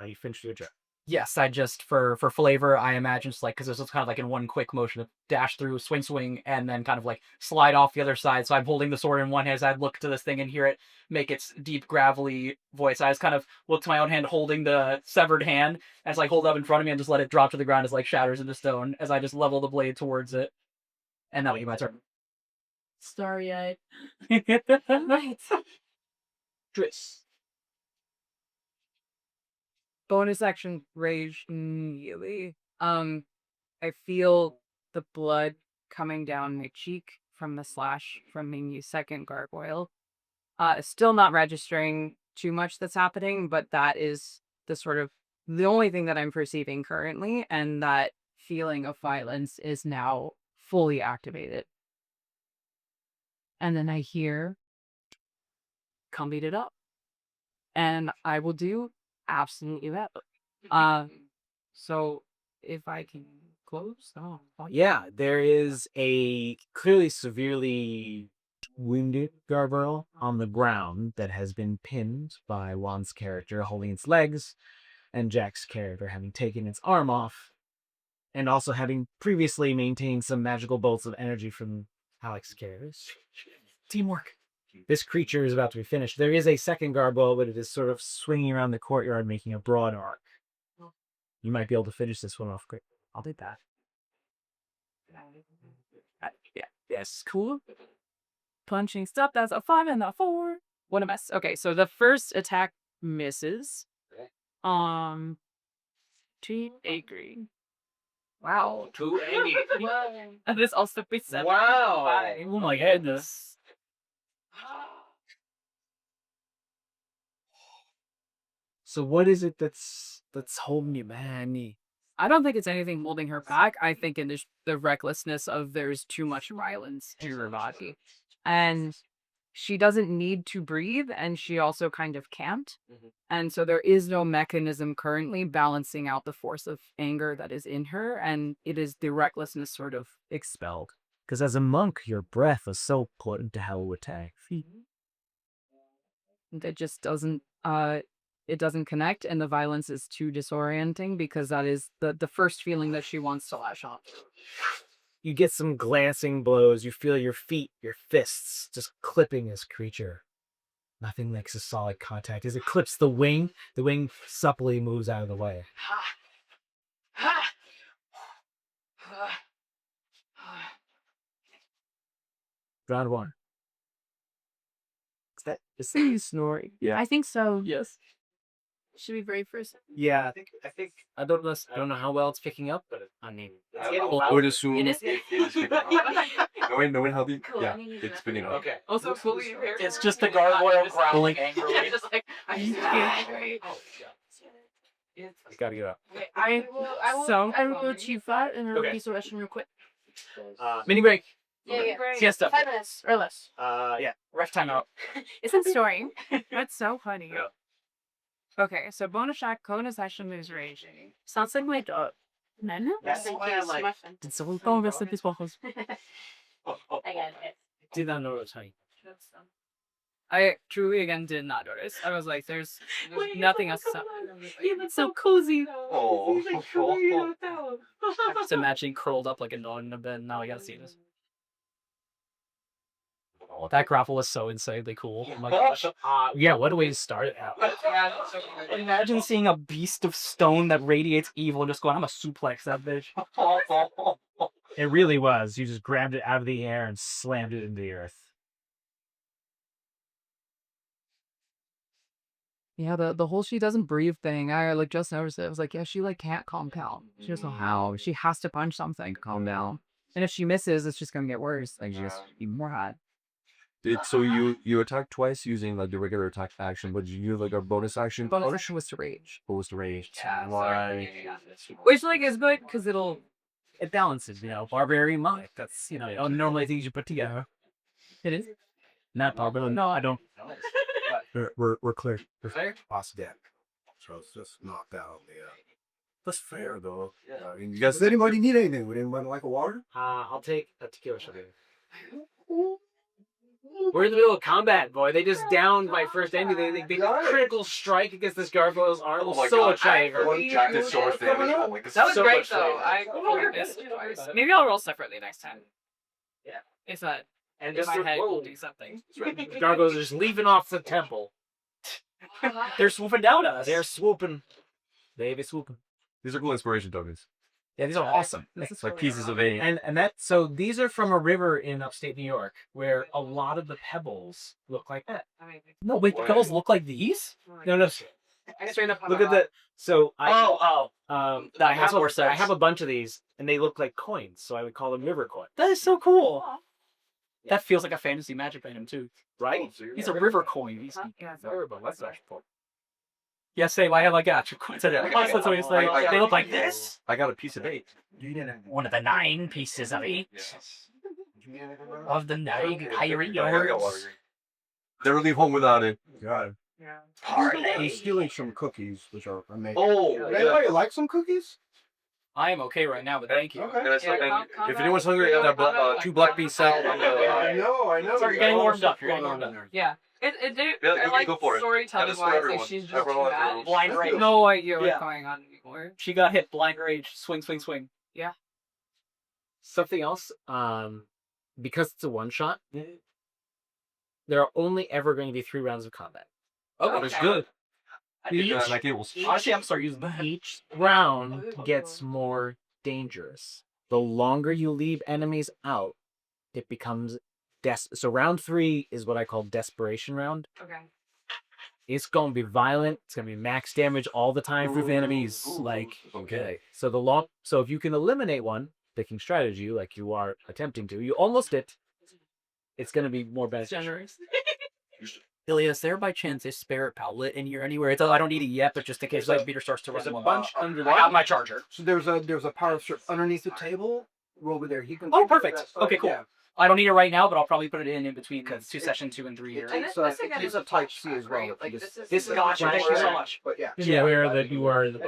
you finish your job. Yes, I just for flavor, I imagine just like because this was kind of like in one quick motion to dash through, swing, and then kind of like slide off the other side. So I'm holding the sword in one hand as I look to this thing and hear it make its deep gravelly voice. I just kind of look to my own hand holding the severed hand as like hold it up in front of me and just let it drop to the ground as like shatters into stone as I just level the blade towards it. And that'll be my turn. Starry-eyed. Right. Driss. Bonus action rage immediately. I feel the blood coming down my cheek from the slash from the second gargoyle. Still not registering too much that's happening, but that is the only thing that I'm perceiving currently, and that feeling of violence is now fully activated. And then I hear, "Come beat it up," and I will do absolutely that. So if I can close, Yeah, there is a clearly severely wounded gargoyle on the ground that has been pinned by Juan's character holding its legs, and Jack's character having taken its arm off, and also having previously maintained some magical bolts of energy from Alex's character. Teamwork. This creature is about to be finished. There is a second gargoyle, but it is sort of swinging around the courtyard, making a broad arc. You might be able to finish this one off quick. I'll do that. yeah, yes, cool. Punching stuff. That's a 5 and a 4. What a mess. Okay, so the first attack misses. Too angry. Wow. Too angry. And this also be 7. Wow. 5. Oh my goodness. So what is it that's holding you back? I don't think it's anything holding her back. I think it is the recklessness of there's too much violence to her body. And she doesn't need to breathe, and she also kind of can't. And so there is no mechanism currently balancing out the force of anger that is in her, and it is the recklessness sort of expelled. Because as a monk, your breath is so important to how it would attack. It just doesn't it doesn't connect, and the violence is too disorienting because that is the first feeling that she wants to lash on. You get some glancing blows. You feel your feet, your fists, just clipping this creature. Nothing makes a solid contact. As it clips the wing supplely moves out of the way. Round one. Is that you snoring? Yeah. I think so. Yes. Should we break first? Yeah, I think I don't know how well it's picking up, but I mean, I would assume It is. it is picking up. Knowing how the Cool, yeah, I need it's that. spinning up. okay. Also, fully It's just the gargoyle growling angrily. Just like, You gotta get up. okay, I will achieve that and I'll Okay. use the restroom real quick. Mini break. Yeah. Siesta. 5 minutes or less. Yeah. Ref timeout. Isn't story? That's so funny. Yeah. Okay, so bonus shot, Kona's actually moves raging. Sounds like my dog. No, no. That's Thank why you, I like- muffin. Did someone Oh, rest in peace, waffles. I got it. Did not know what to tell you. I truly again did not notice. I was like, there's nothing else. It's so cozy. Oh. Just imagine curled up like a dog in a bed. Now I gotta see this. Oh, that grapple was so insanely cool. Oh my gosh. Yeah, what a way to start it out. Imagine seeing a beast of stone that radiates evil and just going, I'm a suplex that bitch. It really was. You just grabbed it out of the air and slammed it into the earth. Yeah, the whole she doesn't breathe thing. I like just noticed it. I was like, yeah, she like can't calm down. She doesn't know how. She has to punch something to calm down. And if she misses, it's just gonna get worse. Like she just be more hot. So you attack twice using like the regular attack action, but you use like a bonus action. Bonus was to rage. Opposed to rage. Yeah, Right. Which like is good because It balances, barbarian monk. That's, normally things you put together. it is. Not barbarian. No, I don't. We're clear. We're fair? Awesome. Yeah. So it's just knocked out. Yeah. That's fair though. I mean, you guys, does anybody need anything? Would anyone like a water? I'll take a tequila shot. We're in the middle of combat, boy. They just downed my first enemy. They critical strike against this gargoyle's arm. Oh my so God. exciting. Jack did so much damage. Oh my God. That was So great much though. fun. I completely missed it twice. Maybe I'll roll separately next time. Yeah. If that And in just my head whoa. will do something. Gargoyles are just leaving off the temple. They're swooping down at us. They're swooping. They be swooping. These are cool inspiration tokens. Yeah, these are awesome. It's like pieces of a. So these are from a river in upstate New York where a lot of the pebbles look like that. No, wait, the pebbles look like these? No. Look at that. So That has more sense. I have a bunch of these, and they look like coins, so I would call them river coins. That is so cool. That feels like a fantasy magic item too. Right? He's a river coin. He's, That's actually cool. yeah, same. I have like actual coins. That's what he's like. They look like this. I got a piece of 8. One of the 9 pieces of each. Of the 9 pirate They're yards. Never leave home without it. Got it. Parlay. I'm stealing some cookies, which are amazing. Oh, Anybody like some cookies? I am okay right now, but thank you. Okay. And if anyone's hungry, I got 2 black bean salad. I know. You're getting warmed up. You're getting warmed up. Yeah. It did. Yeah, I you can like go for it. storytelling That is for wise. everyone. Like she's just Everyone too has their mad. own. Blind rage. No idea what's Yeah. going on anymore. She got hit. Blind rage. Swing, swing, swing. Something else, because it's a one shot, there are only ever going to be 3 rounds of combat. Oh, That's good. Each, Like it will. Honestly, I'm starting using that. each round gets more dangerous. The longer you leave enemies out, it becomes so round 3 is what I call desperation round. Okay. It's going to be violent. It's going to be max damage all the time for the enemies. Okay. So if you can eliminate one, picking strategy like you are attempting to, you almost did. It's going to be more beneficial. Generous. Ilya, is there by chance a spirit palette in here anywhere? I don't need it yet, but just in case like Peter starts to run There's a one. bunch under I got my charger. So there's a power strip underneath the table. Over there. You can. Oh, perfect. Okay, cool. Yeah. I don't need it right now, but I'll probably put it in between session 2 and 3 here. It takes a, it is a Type C as well. Like, This- this is Gotcha. Thank you so much. But yeah. Be aware that you are. And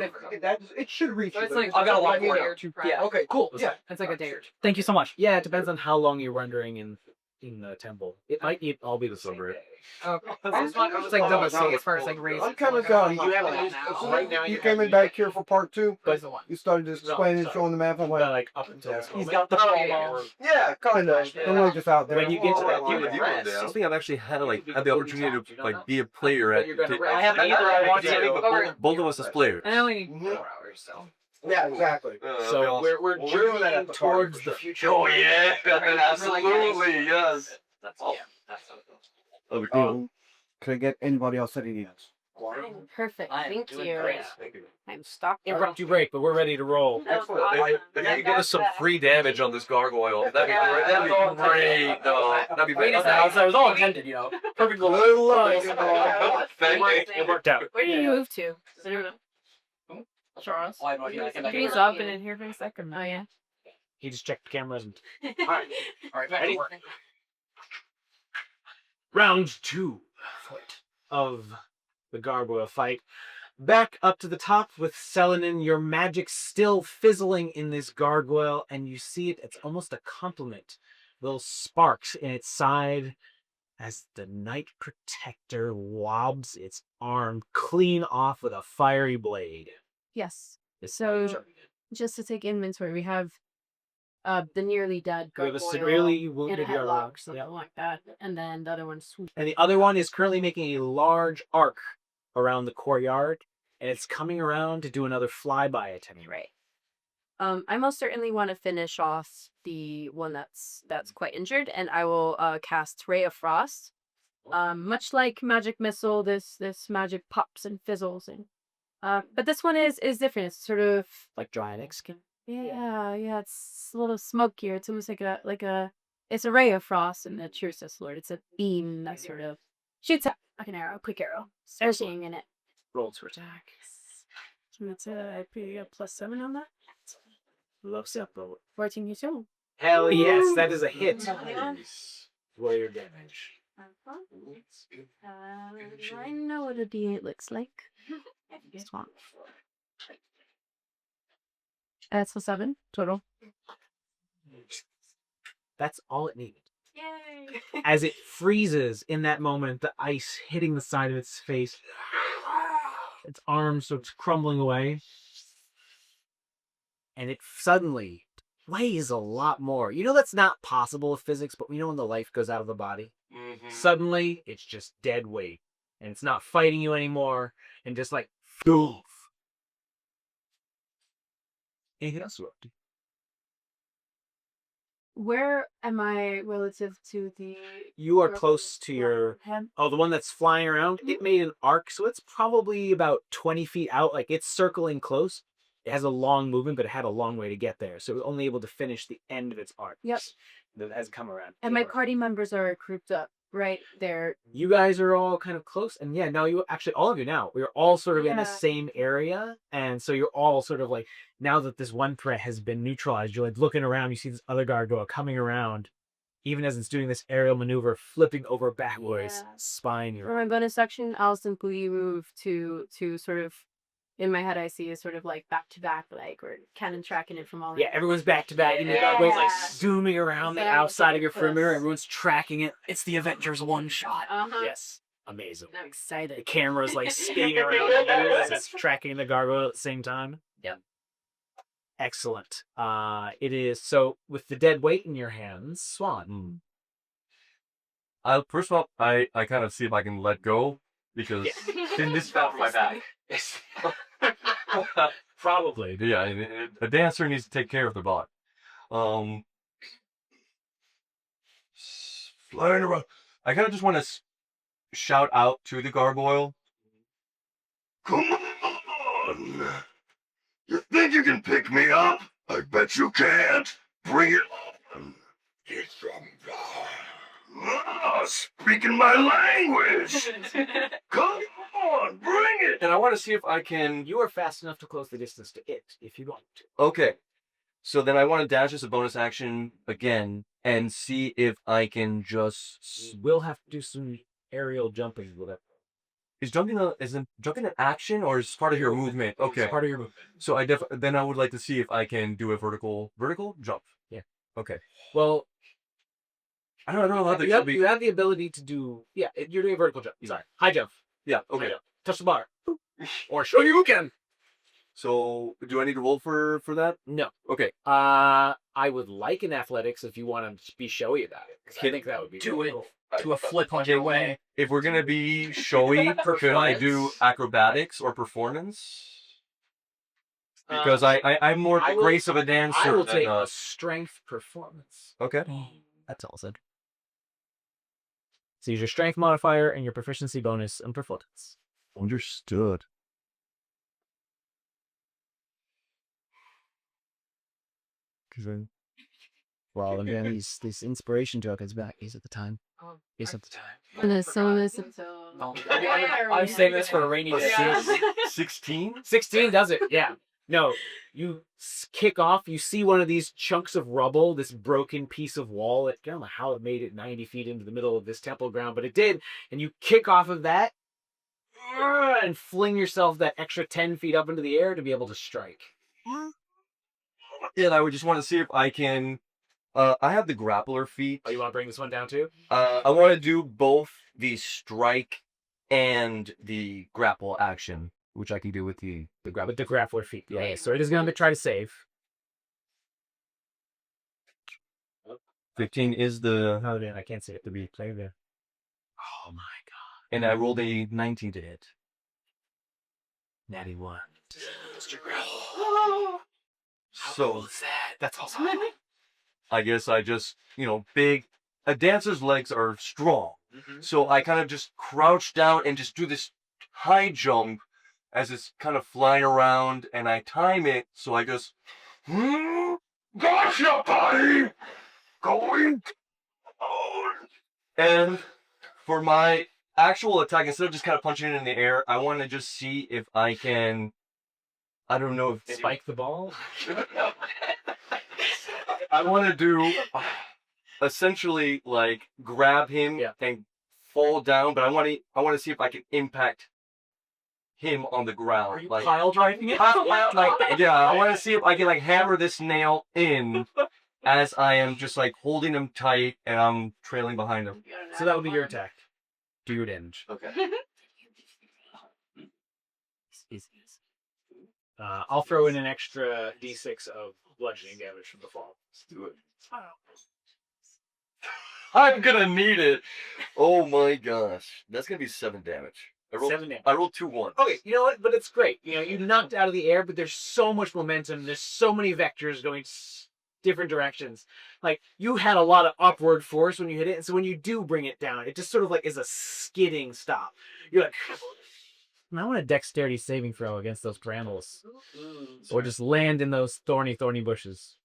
it should reach. So you, it's but like I've got a lot like more year now. to Yeah. prep. Okay. Cool. Yeah. It's like a day or two. Thank you so much. Yeah, it depends on how long you're wondering and in the temple. It might all be the same day. I was like double C as far as like raise. I'm kind of done. You have to use right now. You came in back here for part 2, but you started just explaining, showing the map. I'm like, up until this He's moment. got the promo. yeah, kind of. I'm really just out there. When you get to that, I don't think I've actually had the opportunity to like be a player at. I haven't either. I want to. Both of us as players. I only need 4 hours, so. Yeah, exactly. So we're journeying towards the future. Oh yeah, absolutely, yes. Could I get anybody else that he needs? Perfect. I am Thank doing you. great. I'm stocked. Interrupt you break, but we're ready to roll. That was If awesome. you could get us some free damage on this gargoyle, that'd be great. That'd be great. No, that'd be great. That was all intended, you know. Perfect little. Thank you. It worked out. Where did you move to? Charles. Well, I have no idea. I can He's He's been in here for a second. Oh yeah. He just checked the cameras and All right, ready? round 2 of the gargoyle fight. Back up to the top with Selenin, your magic still fizzling in this gargoyle, and you see it's almost a compliment. Little sparks in its side as the Night Protector lobs its arm clean off with a fiery blade. Yes. So, just to take inventory, we have the nearly dead We have a gargoyle severely in a wounded headlock, gargoyle. something Yeah. like that, and then the other one swoop. And the other one is currently making a large arc around the courtyard, and it's coming around to do another flyby attempt. Right. I most certainly want to finish off the one that's quite injured, and I will cast Ray of Frost. Much like Magic Missile, this magic pops and fizzles, and but this one is different. It's sort of Like Giant X skin. yeah. It's a little smokier. It's almost like a it's a Ray of Frost in the true Sith Lord. It's a beam that sort of shoots out like an arrow, quick arrow. Searching in it. Roll to attack. So that's I put a +7 on that. Looks up 14 years old. Hell yes, that is a hit. Roll your damage. I know what a D8 looks like. This one. That's a 7 total. That's all it needed. Yay. As it freezes in that moment, the ice hitting the side of its face, its arms starts crumbling away, and it suddenly weighs a lot more. You know that's not possible with physics, but we know when the life goes out of the body. Suddenly, it's just dead weight, and it's not fighting you anymore, and just like doof. Anything else, Rocky? Where am I relative to the? You are close to your. head? Oh, the one that's flying around, it made an arc, so it's probably about 20 feet out. Like, it's circling close. It has a long movement, but it had a long way to get there. So it was only able to finish the end of its arc. Yep. That has come around. And my party members are grouped up right there. You guys are all kind of close. And yeah, now you actually, all of you now, we're all sort of in the Yeah. same area. And so you're all sort of like, now that this one threat has been neutralized, you're like looking around, you see this other gargoyle coming around, even as it's doing this aerial maneuver, flipping over backwards, Yeah. spine. For my bonus action, I'll simply move to sort of. In my head, I see is sort of like back to back, like we're cannon tracking it from all. Yeah, everyone's back to back, and the gargoyle's like Yeah. zooming around the Yeah, outside of your perimeter. close. Everyone's tracking it. It's the Avengers one shot. Uh-huh. Yes, amazing. I'm The excited. camera's like spinning around you as it's tracking the gargoyle at the same time. Yep. Excellent. It is so with the dead weight in your hands, Swan. First of all, I kind of see if I can let go because then this fell from my back. Probably. Yeah, a dancer needs to take care of their body. Flying around. I kind of just want to shout out to the gargoyle. Come on! You think you can pick me up? I bet you can't. Bring it on. It's speaking my language. Come on, bring it. And I want to see if I can. You are fast enough to close the distance to it if you want to. Okay. So then I want to dash as a bonus action again and see if I can just. We'll have to do some aerial jumping with it. Is jumping an action or is part of your movement? Okay. It's part of your movement. So then I would like to see if I can do a vertical jump. Yeah. Okay. Well, I don't know how they You should have, be. you have the ability to do. Yeah, you're doing a vertical jump. Sorry, high jump. Yeah, High okay. jump. Touch the bar. Or show you can. So, do I need to roll for that? No. Okay. I would like an athletics if you want to be showy about it. 'Cause I think that would be Do really it. cool. To a flip on your way. If we're gonna be showy, could I do acrobatics or performance? Because I'm more I the will- grace of a dancer. I will than, take a strength performance. Okay. That's all said. So use your strength modifier and your proficiency bonus and performance. Understood. Well, and then this inspiration token is back. He's at the time. He's at the time. And the solas I'm saving this for a rainy day. Yeah. 16? 16 does it, yeah. No, you kick off, you see one of these chunks of rubble, this broken piece of wall. I don't know how it made it 90 feet into the middle of this temple ground, but it did. And you kick off of that and fling yourself that extra 10 feet up into the air to be able to strike. And I would just want to see if I can. I have the grappler feat. Oh, you want to bring this one down too? I want to do both the strike and the grapple action, which I can do with the grapple. With the grappler feet. Yeah, so it is going to try to save. 15 is the. Oh, man, I can't see it to be played there. Oh my god. And I rolled a 19 to hit. Natty 1. So Sad. That's awesome. I guess I just, big. A dancer's legs are strong. So I kind of just crouch down and just do this high jump as it's kind of flying around, and I time it, so I just. Gotcha, buddy! Going on. And for my actual attack, instead of just kind of punching it in the air, I want to just see if I can. I don't know if. Spike the ball? I want to do essentially like grab him and fall down, but I want to see if I can impact him on the ground. Are you like pile driving it? yeah, I want to see if I can like hammer this nail in as I am just like holding him tight and I'm trailing behind him. So that would be your attack. Do your damage. Okay. I'll throw in an extra d6 of bludgeoning damage from the fall. Let's do it. I'm gonna need it. Oh my gosh, that's gonna be 7 damage. I rolled, 7 damage. I rolled 2 1s. Okay, you know what? But it's great. You knocked out of the air, but there's so much momentum. There's so many vectors going different directions. Like, you had a lot of upward force when you hit it, and so when you do bring it down, it just sort of like is a skidding stop. You're like, I want a dexterity saving throw against those brambles. Or just land in those thorny bushes.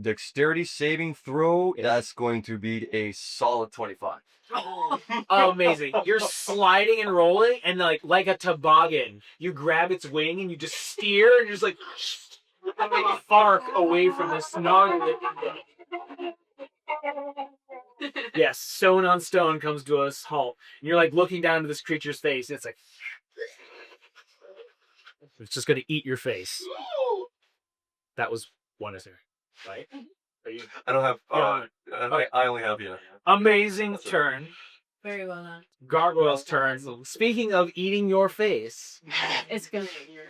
Dexterity saving throw. That's going to be a solid 25. Oh, amazing. You're sliding and rolling, and like a toboggan, you grab its wing and you just steer, and you're just like far away from this snarl. Yes, stone on stone comes to a halt. And you're like looking down to this creature's face, and it's like it's just gonna eat your face. That was one is there, right? Are you I don't have. Okay. I only have amazing turn. Very well done. Gargoyle's turn. Speaking of eating your face, It's gonna be your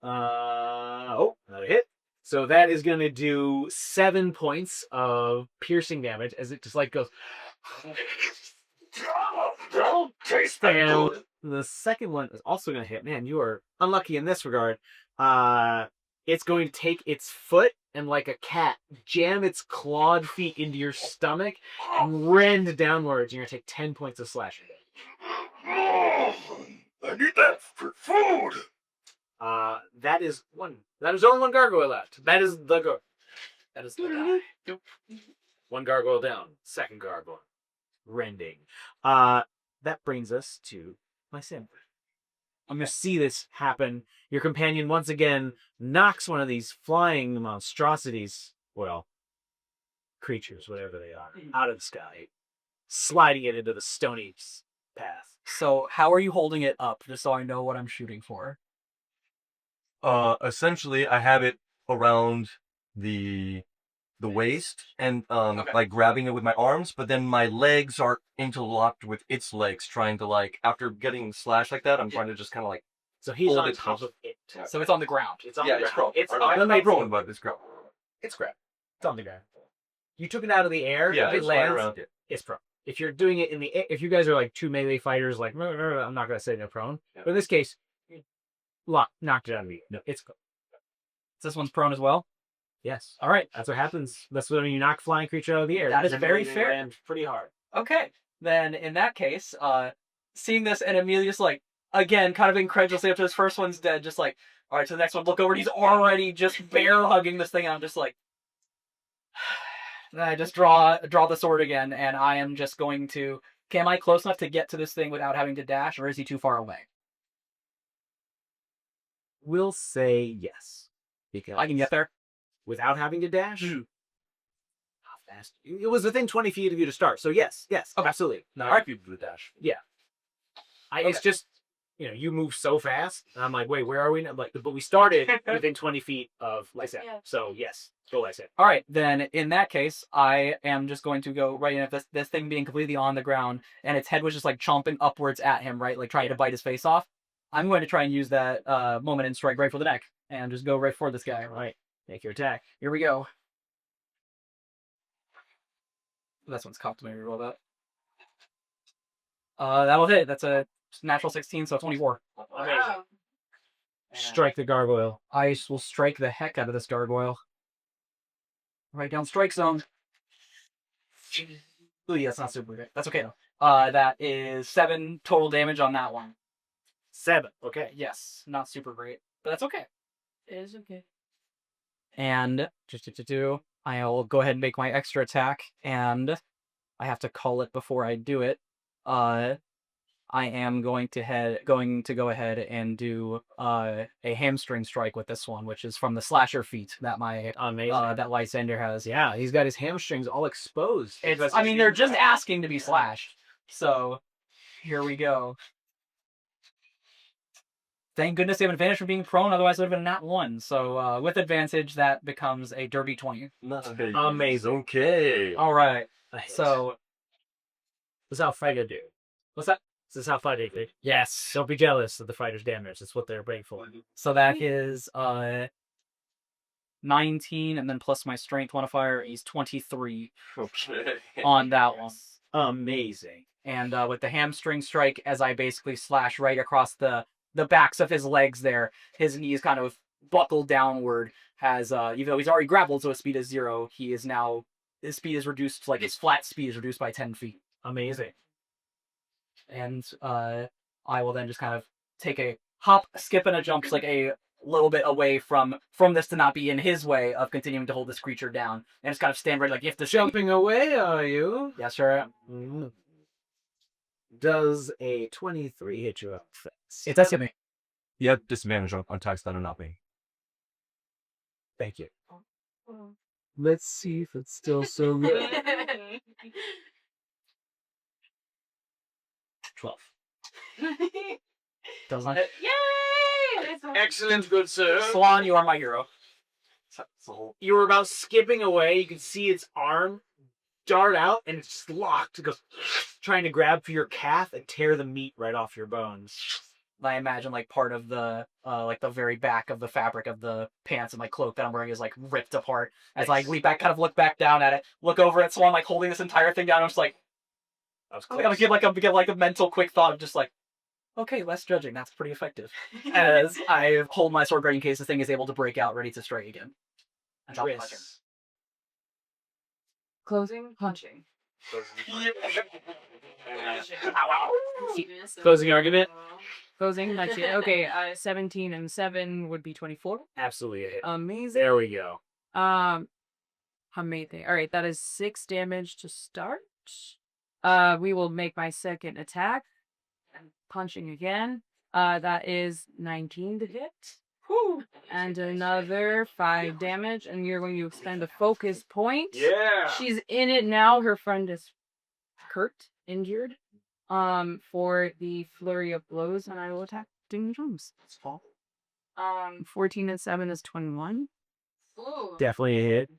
another hit. So that is going to do 7 points of piercing damage as it just like goes. Don't taste that And good. the second one is also going to hit. Man, you are unlucky in this regard. It's going to take its foot and, like a cat, jam its clawed feet into your stomach and rend downwards. You're going to take 10 points of slashing. I need that for food. That is one. That is only one gargoyle left. That is the go. That is the guy. One gargoyle down. Second gargoyle. Rending. That brings us to my sim. I'm going to see this happen. Your companion once again knocks one of these flying monstrosities, well, creatures, whatever they are, out of the sky, sliding it into the stony path. So how are you holding it up, just so I know what I'm shooting for? Essentially, I have it around the waist and Okay. like grabbing it with my arms, but then my legs are interlocked with its legs, trying to like after getting slashed like that, I'm trying to just kind of like So he's hold on it top close. of it. So it's on the ground. It's on Yeah, the it's ground. prone. It's Or on not the prone, but it's ground. It's crap. It's on the ground. You took it out of the air. Yeah, if it it's flying lands, around it. it's prone. If you're doing it in the air, if you guys are like two melee fighters, like I'm not gonna say no prone. Yeah. But in this case, knocked it out of me. No, it's This one's prone as well. yes. All right. That's what happens. That's when you knock flying creature out of the air. That is Generally, very they fair. land pretty hard. Okay. Then in that case, seeing this and Amelia's like again, kind of incredulously after this first one's dead, just like, all right, so the next one, look over, and he's already just bear hugging this thing, and I'm just like, I just draw the sword again, and I am just going to. Okay, am I close enough to get to this thing without having to dash, or is he too far away? We'll say yes, because I can get there. without having to dash. How fast? It was within 20 feet of you to start. So yes, Okay. absolutely. Not Alright. if you do the dash. It's just, you move so fast. And I'm like, wait, where are we now? Like, but we started within 20 feet of Lysa. Yeah. So yes, go Lysa. All right, then in that case, I am just going to go right in. If this thing being completely on the ground and its head was just like chomping upwards at him, right, like trying to bite his face off, I'm going to try and use that moment and strike right for the neck and just go right for this guy. All right, make your attack. Here we go. This one's cocked. Maybe roll that. That'll hit. That's a natural 16, so 24. Wow. Strike the gargoyle. I will strike the heck out of this gargoyle. Right down strike zone. Ooh, yeah, that's not super good. That's okay though. That is 7 total damage on that one. 7. Okay. Yes, not super great, but that's okay. It is okay. And I'll go ahead and make my extra attack, and I have to call it before I do it. I am going to go ahead and do a hamstring strike with this one, which is from the slasher feat that my Amazing. that Lysander has. Yeah, he's got his hamstrings all exposed. I mean, they're just asking to be slashed. So here we go. Thank goodness they have an advantage for being prone, otherwise it would have been a nat 1. So with advantage, that becomes a dirty 20. Amazing. Okay. All right. Nice. So this is how fighter do. what's that? This is how fighter do. Yes. Don't be jealous of the fighter's damage. That's what they're brave for. So that is 19, and then plus my strength modifier is 23 Okay. on that one. Amazing. And with the hamstring strike, as I basically slash right across the backs of his legs there, his knees kind of buckle downward, has even though he's already grappled, so his speed is 0, his speed is reduced, like his flat speed is reduced by 10 feet. Amazing. And I will then just kind of take a hop, skip, and a jump, just like a little bit away from this to not be in his way of continuing to hold this creature down, and just kind of stand right, like if the Jumping away, are you? Yes, sir. Mm. Does a 23 hit you up? It does hit me. You have disadvantage on attacks that are not me. Thank you. Let's see if it's still so good. 12. Doesn't it? Yay! Excellent, good sir. Swan, you are my hero. You were about skipping away. You can see its arm dart out, and it's just locked. It goes trying to grab for your calf and tear the meat right off your bones. I imagine like part of the like the very back of the fabric of the pants and my cloak that I'm wearing is like ripped apart. As I leap back, kind of look back down at it, look over at Swan, like holding this entire thing down. I'm just like, That was I gotta give like a mental quick thought of just like, okay, less judging. That's pretty effective. As I hold my sword guard in case the thing is able to break out, ready to strike again. And drop my turn. Driss. Closing, punching. Closing argument? Closing, punching. Okay, 17 and 7 would be 24. Absolutely a hit. Amazing. There we go. Amazing. All right, that is 6 damage to start. We will make my second attack. Punching again. That is 19 to hit. Whew. And another 5 damage, and you're going to expend a focus point. Yeah. She's in it now. Her friend is hurt, injured. For the flurry of blows, and I will attack Ding Drums. 14 and 7 is 21. Definitely a hit.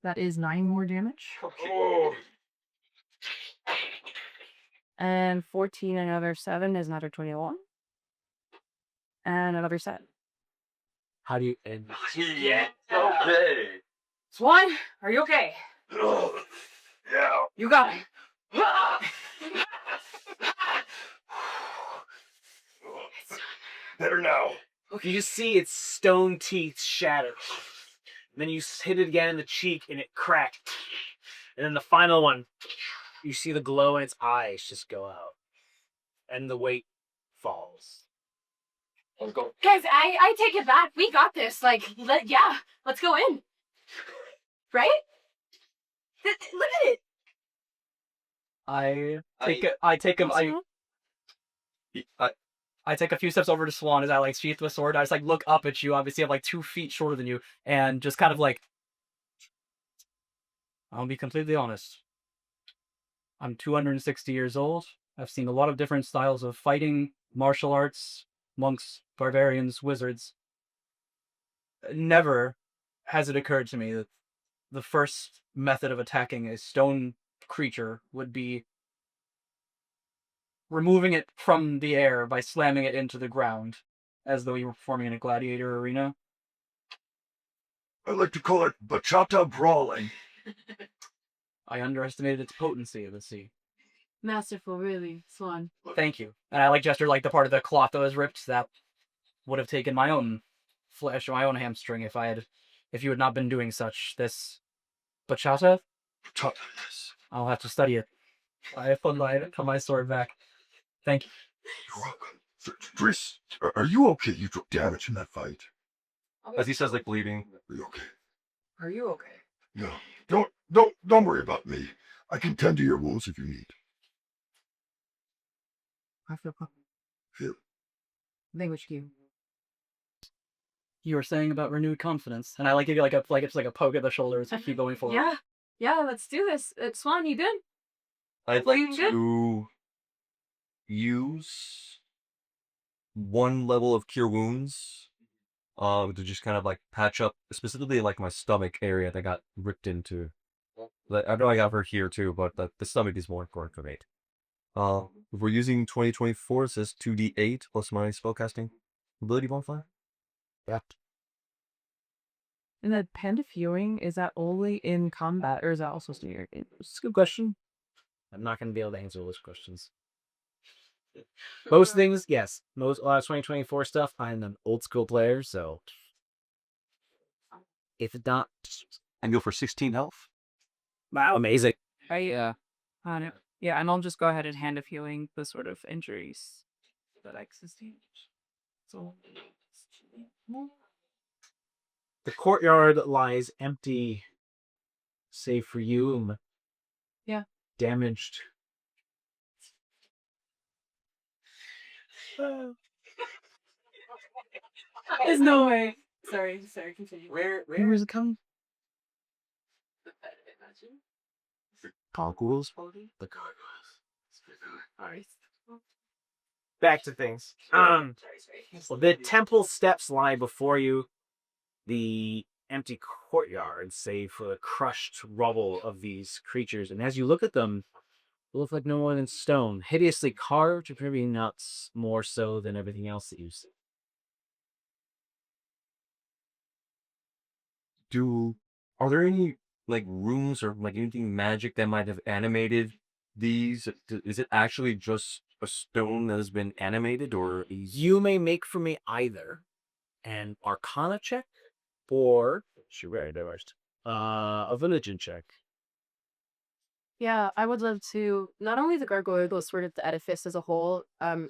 That is 9 more damage. Oh. And 14, another 7 is another 21. And another 7. How do you end? Yeah. Okay. Swan, are you okay? Oh. Yeah. You got it. Better now. You just see its stone teeth shatter. And then you hit it again in the cheek, and it cracked. And then the final one, you see the glow in its eyes just go out. And the weight falls. Let's go. Guys, I take it back. We got this. Like, yeah, let's go in. Right? Look at it. I take a few steps over to Swan as I like sheath the sword. I just like look up at you. Obviously, I'm like 2 feet shorter than you, and just kind of like, I'll be completely honest. I'm 260 years old. I've seen a lot of different styles of fighting, martial arts, monks, barbarians, wizards. Never has it occurred to me that the first method of attacking a stone creature would be removing it from the air by slamming it into the ground, as though you were performing in a gladiator arena. I like to call it bachata brawling. I underestimated its potency, let's see. Masterful, really, Swan. Thank you. And I like gesture like the part of the cloth that was ripped that would have taken my own flesh or my own hamstring if you had not been doing such. This bachata? Bachata, yes. I'll have to study it. I put my sword back. Thank you. You're welcome. Driss, are you okay? You took damage in that fight. As he says, like bleeding. Are you okay? Are you okay? No. Don't worry about me. I can tend to your wounds if you need. I feel fine. Feel. Language cue. You were saying about renewed confidence, and I like give you it's like a poke at the shoulders to keep going forward. Yeah, let's do this. Swan, you good? I'd Well, you like good? to use 1 level of cure wounds, to just kind of like patch up, specifically like my stomach area that got ripped into. I know I got her here too, but the stomach is more important for me. If we're using 2024, it says 2d8 plus my spellcasting ability modifier. Yeah. And the Panda Viewing, is that only in combat, or is that also standard? It's a good question. I'm not going to be able to answer those questions. Most things, yes. A lot of 2024 stuff, I'm an old school player, so if it's not, And go for 16 health. wow, amazing. Yeah, and I'll just go ahead and hand of healing the sort of injuries that I sustained. So, The courtyard lies empty, save for you. Yeah. Damaged. there's no way. Sorry, continue. Where Where's it coming? Gargoyles? The gargoyles. Alright. Back to things. The temple steps lie before you. The empty courtyard, save for the crushed rubble of these creatures. And as you look at them, they look like no more than stone. Hideously carved, or maybe not more so than everything else that you see. Are there any like rooms or like anything magic that might have animated these? Is it actually just a stone that has been animated, or You may make for me either an Arcana check or a religion check. Yeah, I would love to not only the gargoyle, sort of the edifice as a whole.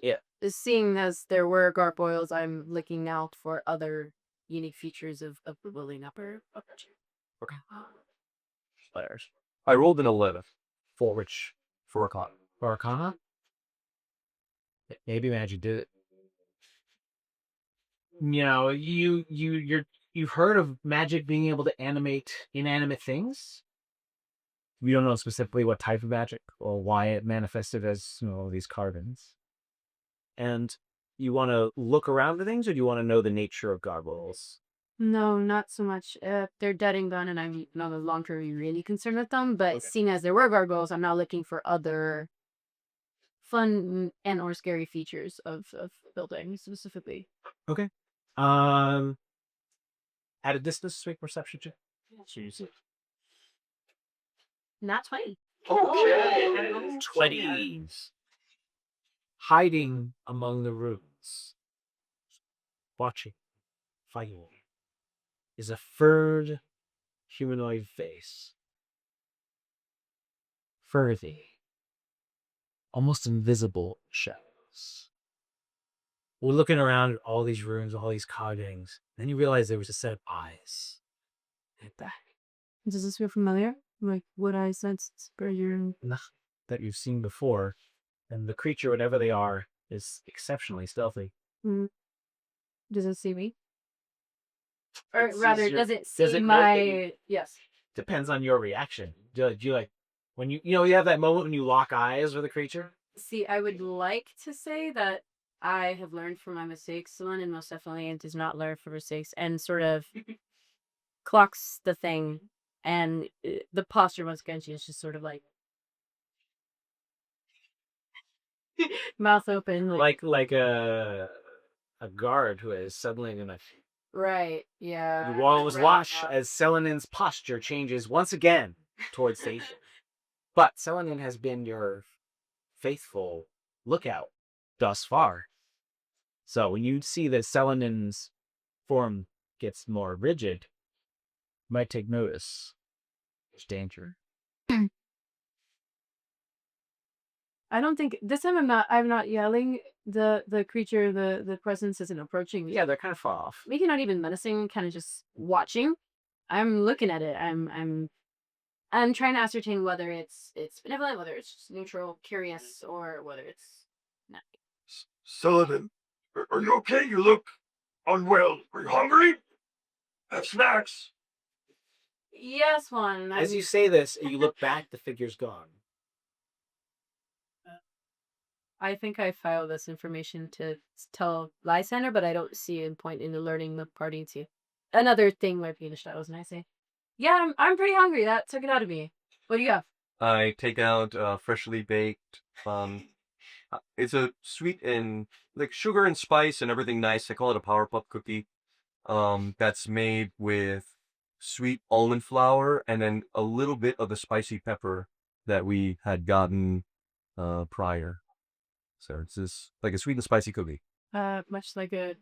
Yeah. Seeing as there were gargoyles, I'm looking out for other unique features of the building upper. Players. I rolled an 11 For which? for Arcana. For Arcana? Maybe magic did it. You know, you've heard of magic being able to animate inanimate things. We don't know specifically what type of magic or why it manifested as, these carvings. And you want to look around at things, or do you want to know the nature of gargoyles? No, not so much. They're dead and gone, and I'm no longer really concerned with them. But seeing as there were gargoyles, I'm now looking for other fun and or scary features of buildings specifically. Okay. At a distance, make perception check. Jeez. Not 20. Okay. 20s. Hiding among the ruins, watching, fighting, is a furred humanoid face. Furry, almost invisible shadows. We're looking around at all these ruins, all these carvings. Then you realize there was a set of eyes at the back. Does this feel familiar? Like what I sensed earlier? That you've seen before. And the creature, whatever they are, is exceptionally stealthy. Does it see me? Or It sees rather, your- does it does see it know that my... Yes. Depends on your reaction. Do you like when you have that moment when you lock eyes with a creature? See, I would like to say that I have learned from my mistakes, Someone, and most definitely does not learn from mistakes, and sort of clocks the thing, and the posture once again, she's just sort of like mouth open, Like a guard who is suddenly gonna. right, yeah. You always Right, watch yeah. as Selenin's posture changes once again towards Station. But Selenin has been your faithful lookout thus far. So when you see that Selenin's form gets more rigid, you might take notice. There's danger. I don't think this time I'm not yelling. The creature, the presence isn't approaching me. Yeah, they're kind of far off. Maybe not even menacing, kind of just watching. I'm looking at it. I'm trying to ascertain whether it's benevolent, whether it's just neutral, curious, or whether it's not. Sullivan, are you okay? You look unwell. Are you hungry? Have snacks. Yes, one. As you say this, you look back, the figure's gone. I think I filed this information to tell Lysander, but I don't see a point in alerting the party to. Another thing might be in the shadows, and I say, "Yeah, I'm pretty hungry. That took it out of me. What do you have?" I take out freshly baked. It's a sweet and like sugar and spice and everything nice. I call it a Power Puff cookie. That's made with sweet almond flour and then a little bit of the spicy pepper that we had gotten prior. So it's just like a sweet and spicy cookie. Much like a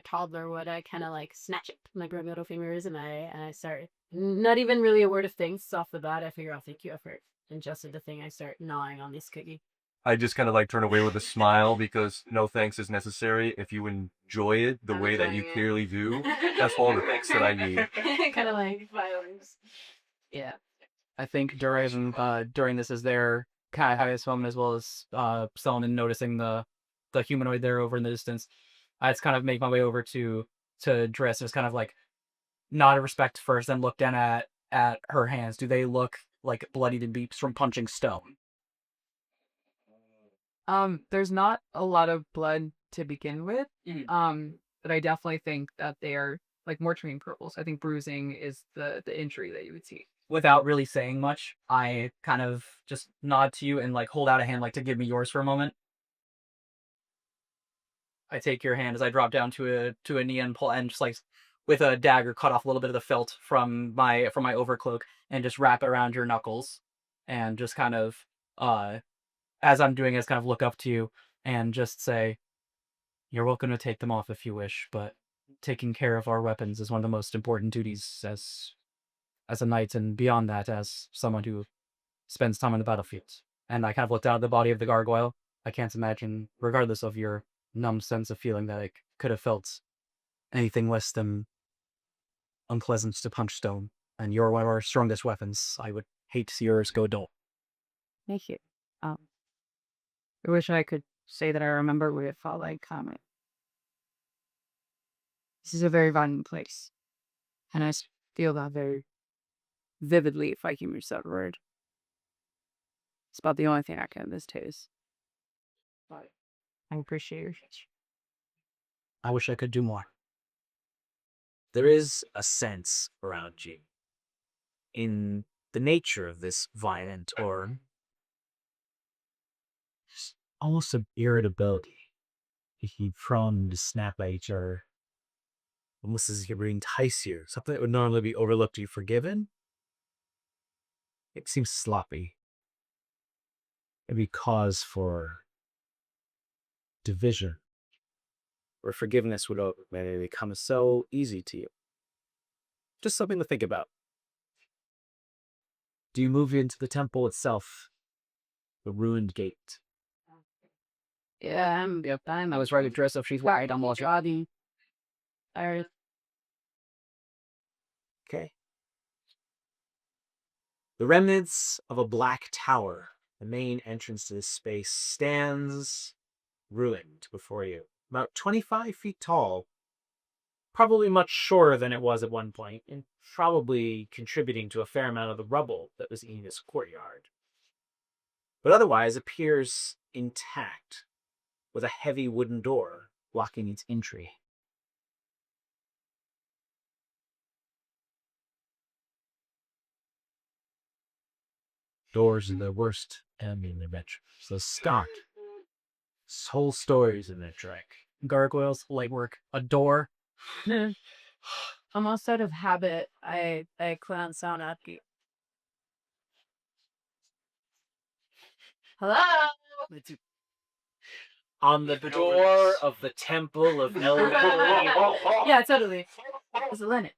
toddler would, I kind of like snatch it with my grub middle fingers, and I start not even really a word of thanks off the bat. I figure I'll thank you effort. Ingested the thing. I start gnawing on this cookie. I just kind of like turn away with a smile because no thanks is necessary. If you enjoy it the I'm way that you enjoying it. clearly do, that's all the thanks that I need. Kind of like violence. Yeah. I think during this is their kind of highest moment, as well as Solomon noticing the humanoid there over in the distance. I just kind of make my way over to Driss, just kind of like nod of respect first, then look down at her hands. Do they look like bloodied and beeps from punching stone? There's not a lot of blood to begin with. Mhm. But I definitely think that they are like more trained purples. I think bruising is the injury that you would see. Without really saying much, I kind of just nod to you and like hold out a hand like to give me yours for a moment. I take your hand as I drop down to a knee and pull and just like with a dagger cut off a little bit of the felt from my overcloak and just wrap it around your knuckles and just kind of as I'm doing it, kind of look up to you and just say, "You're welcome to take them off if you wish, but taking care of our weapons is one of the most important duties as a knight, and beyond that, as someone who spends time on the battlefield." And I kind of look down at the body of the gargoyle. I can't imagine, regardless of your numb sense of feeling, that I could have felt anything less than unpleasant to punch stone. And you're one of our strongest weapons. I would hate to see yours go dull. Thank you. I wish I could say that I remember what it felt like. This is a very violent place, and I feel that very vividly, if I can use that word. It's about the only thing I can this taste. But I appreciate your. I wish I could do more. There is a sense around you in the nature of this violent or almost some irritability. If you prone to snap at each other, almost as if you're being entice you. Something that would normally be overlooked or forgiven. It seems sloppy. Maybe cause for division, where forgiveness would maybe become so easy to you. Just something to think about. Do you move into the temple itself? The ruined gate. Yeah, I was ready to dress up. She's right. I'm all jogging. Okay. The remnants of a black tower, the main entrance to this space, stands ruined before you. About 25 feet tall, probably much shorter than it was at one point, and probably contributing to a fair amount of the rubble that was in this courtyard. But otherwise appears intact, with a heavy wooden door blocking its entry. Doors are the worst enemy in their bedrooms. So Scott, whole stories in their track. Gargoyles, light work, a door. Almost out of habit, I glance down at you. Hello? On the door of the temple of Elven. Yeah, totally. Is it Lennon?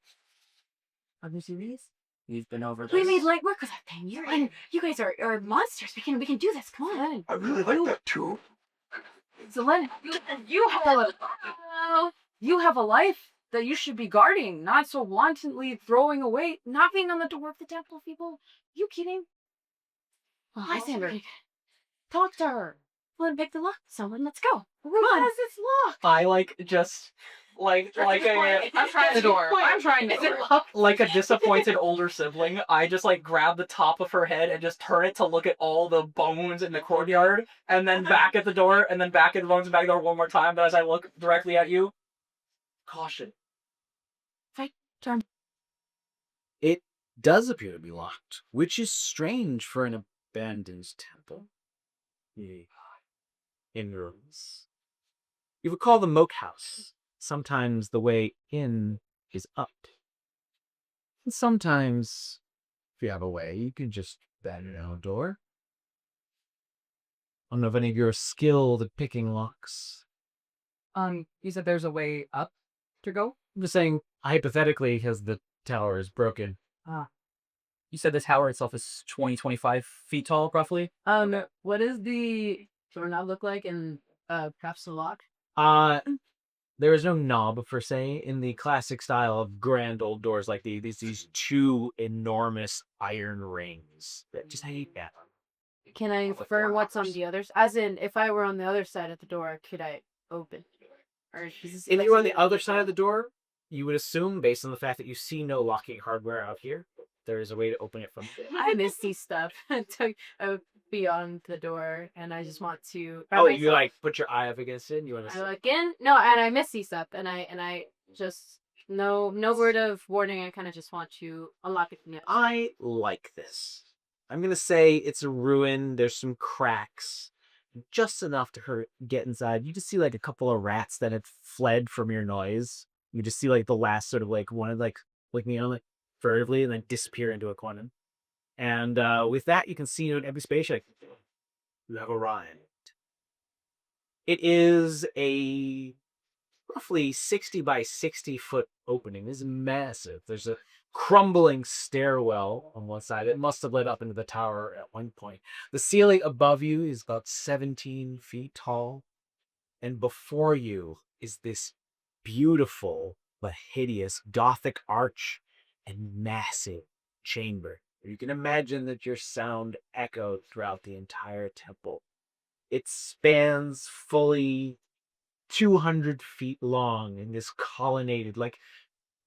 Have you seen these? You've been over this. We made light work with that thing. You guys are monsters. We can do this. Come on, Lennon. I really like that too. So Lennon, you have a life that you should be guarding, not so wantonly throwing away. Knocking on the door of the temple, people. You kidding? Lysander, talk to her. Want to pick the lock? Someone, let's go. Come on. It's locked. I just I'm trying the door. I'm trying to like a disappointed older sibling. I just grab the top of her head and just turn it to look at all the bones in the courtyard, and then back at the door, and then back at the bones and back at the door one more time. But as I look directly at you, caution. Turn. It does appear to be locked, which is strange for an abandoned temple. In ruins. You recall the Moat House. Sometimes the way in is up. And sometimes, if you have a way, you can just bend your own door. I don't know if any of you are skilled at picking locks. You said there's a way up to go? I'm just saying, hypothetically, because the tower is broken. You said the tower itself is 25 feet tall, roughly? What does the doorknob look like and perhaps the lock? There is no knob, per se, in the classic style of grand old doors like these two enormous iron rings that just hang down. Can I infer what's on the others? As in, if I were on the other side of the door, could I open? Or is this If you were on the other side of the door, you would assume, based on the fact that you see no locking hardware out here, there is a way to open it from there. I misty stuff beyond the door, and I just want to. You put your eye up against it. And you want to? I look in. No, and I misty stuff, and I just no word of warning. I kind of just want to unlock it from the outside. I like this. I'm gonna say it's a ruin. There's some cracks, just enough to get inside. You just see a couple of rats that had fled from your noise. You just see the last sort of one of looking on furtively and then disappear into a corner. And with that, you can see in every space, you have arrived. It is a roughly 60 by 60 foot opening. This is massive. There's a crumbling stairwell on one side. It must have led up into the tower at one point. The ceiling above you is about 17 feet tall. And before you is this beautiful but hideous Gothic arch and massive chamber. You can imagine that your sound echoed throughout the entire temple. It spans fully 200 feet long in this colonnaded,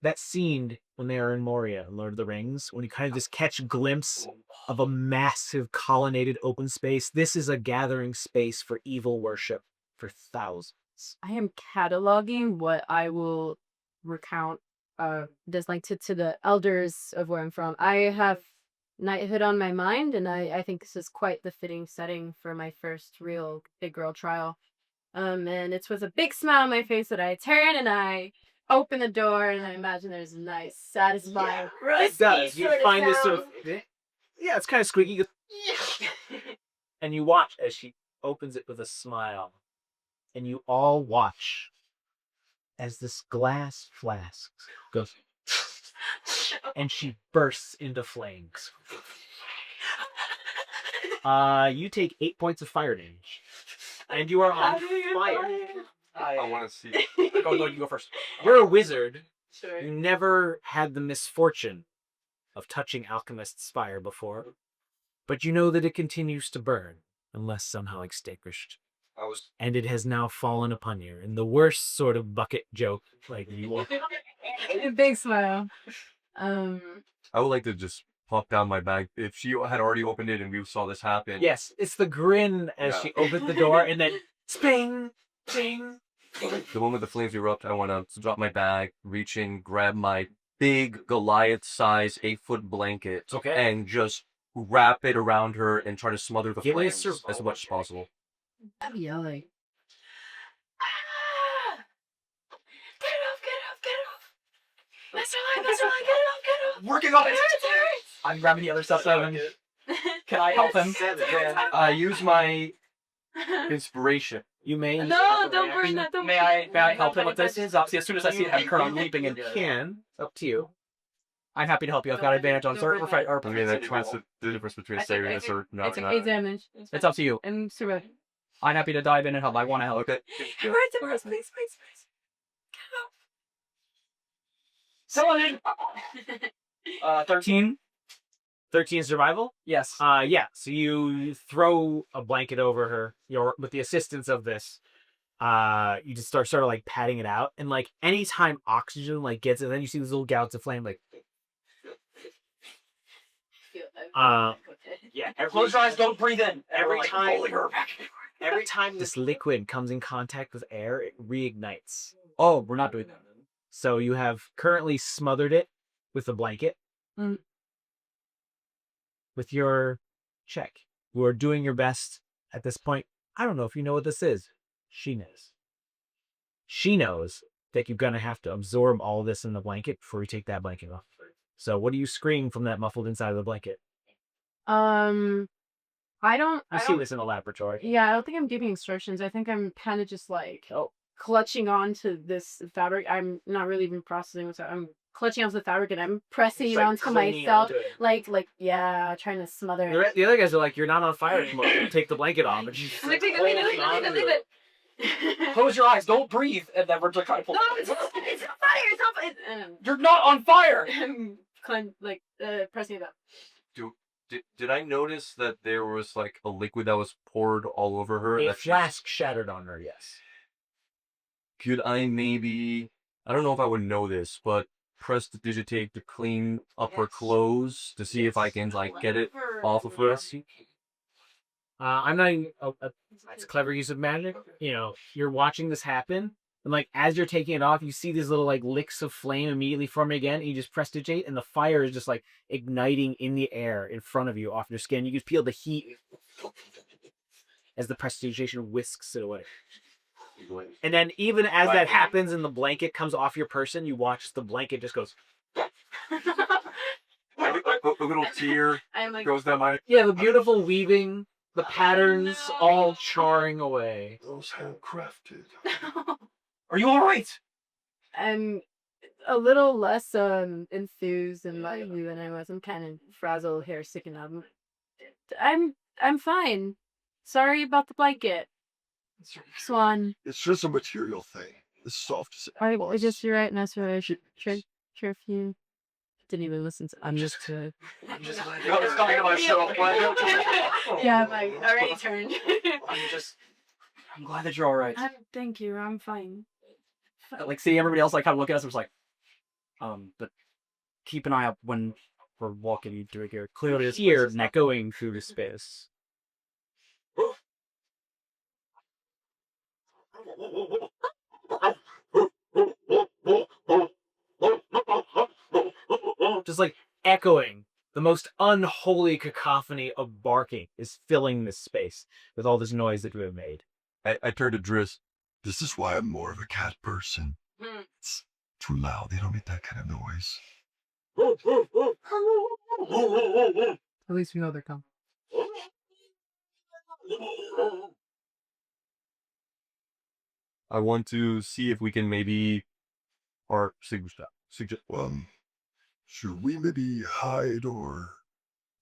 that scene when they are in Moria, Lord of the Rings, when you kind of just catch a glimpse of a massive colonnaded open space. This is a gathering space for evil worship for thousands. I am cataloging what I will recount just like to the elders of where I'm from. I have knighthood on my mind, and I think this is quite the fitting setting for my first real big girl trial. And it's with a big smile on my face that I turn and I open the door, and I imagine there's a nice, satisfying, It does. You find this sort of yeah, it's kind of squeaky. You go, and you watch as she opens it with a smile, and you all watch as this glass flask goes, and she bursts into flames. You take 8 points of fire damage, and you are on fire. I want to see. Go, you go first. You're a wizard. Sure. You never had the misfortune of touching alchemist's fire before, but you know that it continues to burn unless somehow extinguished. And it has now fallen upon you in the worst sort of bucket joke. Like you. A big smile. I would like to just pop down my bag if she had already opened it and we saw this happen. Yes, it's the grin as she opens the door, and then sping, ping. The moment the flames erupt, I want to drop my bag, reach in, grab my big Goliath-size 8-foot blanket, and just wrap it around her and try to smother the flames as much as possible. I'm yelling. Mr. Line, get off! Working on it! I'm grabbing the other stuff, Evan. Can I help him? Use my inspiration. You may. No, don't burn that. May I help him with this? Obviously, as soon as I see him, I'm leaping in. You can. It's up to you. I'm happy to help you. I've got advantage on certain fight. I mean, that's the difference between saving this or not. It's 8 damage. It's up to you. I'm surviving. I'm happy to dive in and help. I want to help. Okay. Please. Someone 13. 13 survival? Yes. Yeah. So you throw a blanket over her. With the assistance of this, you just start sort of like patting it out, and like anytime oxygen like gets it, then you see these little gouts of flame like. Yeah. Close your eyes. Don't breathe in. Every time this liquid comes in contact with air, it reignites. Oh, we're not doing that. So you have currently smothered it with a blanket. With your check. You are doing your best at this point. I don't know if you know what this is. She knows. She knows that you're going to have to absorb all this in the blanket before you take that blanket off. So what do you scream from that muffled inside of the blanket? I don't see this in the laboratory. Yeah, I don't think I'm giving instructions. I think I'm kind of just like clutching on to this fabric. I'm not really even processing what's I'm clutching onto the fabric and I'm pressing it onto myself. Like, yeah, trying to smother it. The other guys are like, you're not on fire anymore. Take the blanket off. And she's leave it. Close your eyes. Don't breathe. And then we're just trying to pull. No, it's on fire. It's on fire. You're not on fire. I'm pressing it up. Did I notice that there was like a liquid that was poured all over her? A flask shattered on her, yes. Could I maybe, I don't know if I would know this, but press the digitate to clean up her clothes to see if I can like get it off of her? I'm not even, it's a clever use of magic. You know, you're watching this happen, and like as you're taking it off, you see these little like licks of flame immediately form again, and you just prestidigitate, and the fire is just like igniting in the air in front of you off your skin. You can feel the heat as the prestidigitation whisks it away. And then even as that happens and the blanket comes off your person, you watch the blanket just goes. A little tear goes down my... Yeah, the beautiful weaving, the patterns all charring away. Those handcrafted. Are you all right? I'm a little less enthused and lively than I was. I'm kind of frazzled, hair sticking up. I'm fine. Sorry about the blanket. Swan. It's just a material thing. It's soft as Alright, well, just you're right, and that's why I should sure if you didn't even listen to I'm just I was talking to myself. yeah, I'm like already turned. I'm glad that you're all right. Thank you, I'm fine. Like, see everybody else like kind of looking at us and was like, but keep an eye out when we're walking through here. Clearly it's here echoing through the space. just like echoing. The most unholy cacophony of barking is filling this space with all this noise that we have made. I turn to Driss. This is why I'm more of a cat person. It's too loud. They don't make that kind of noise. At least we know they're coming. I want to see if we can maybe, or suggest. Should we maybe hide, or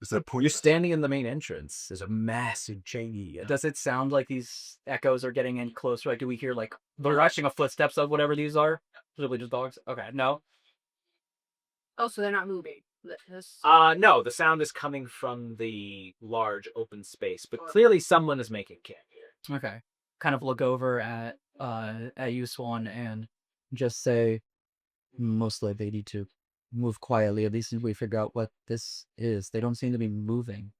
is that You're pointless? standing in the main entrance. There's a massive chain. Does it sound like these echoes are getting in closer? Like, do we hear like the rushing of footsteps of whatever these are? Presumably just dogs. Okay, no. Oh, so they're not moving. No, the sound is coming from the large open space, but clearly someone is making camp here. Okay. Kind of look over at you, Swan, and just say, Mostly they need to move quietly, at least until we figure out what this is. They don't seem to be moving.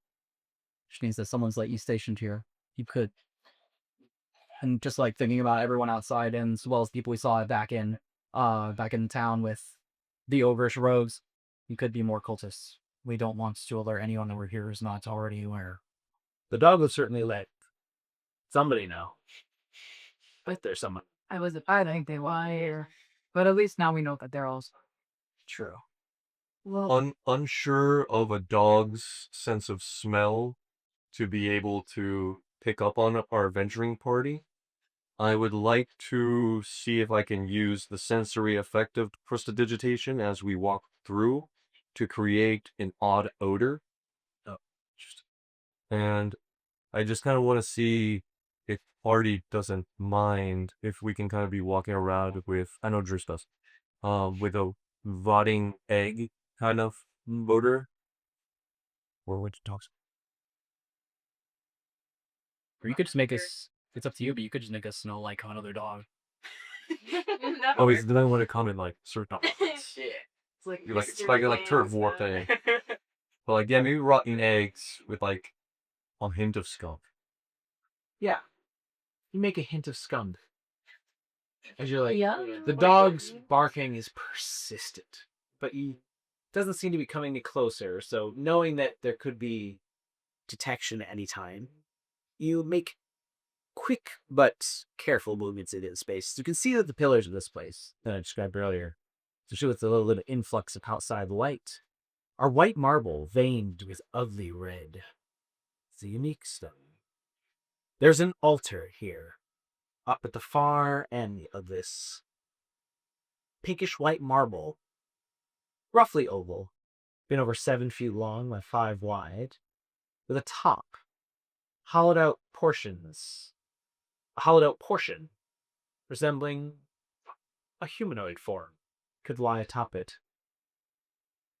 Which means that someone's like you stationed here. You could. And just like thinking about everyone outside, and as well as people we saw back in town with the ogreish rogues, you could be more cultists. We don't want to alert anyone that we're here who's not already aware. The dog will certainly let somebody know. If there's someone. I think they want here. But at least now we know that they're also True. well. Unsure of a dog's sense of smell to be able to pick up on our venturing party, I would like to see if I can use the sensory effect of prestidigitation as we walk through to create an odd odor. Oh, and I just kind of want to see if Party doesn't mind if we can kind of be walking around with, I know Driss does, with a rotting egg kind of odor. Or which dogs? Or you could just make us. It's up to you, but you could just make us smell like another dog. Oh, wait, then I want to come in like certain outfits. It's like You're like, Mr. it's like turf Bangs, war thing. But like, yeah, maybe rotten eggs with like a hint of skunk. Yeah. You make a hint of skunk. As you're like, Yeah. the dog's barking is persistent, but he doesn't seem to be coming any closer. So knowing that there could be detection at any time, you make quick but careful movements into the space. You can see that the pillars of this place that I described earlier, especially with the little bit of influx of outside light, are white marble veined with ugly red. It's a unique stone. There's an altar here, up at the far end of this pinkish white marble, roughly oval, been over 7 feet long by 5 wide, with a top, a hollowed out portion resembling a humanoid form could lie atop it.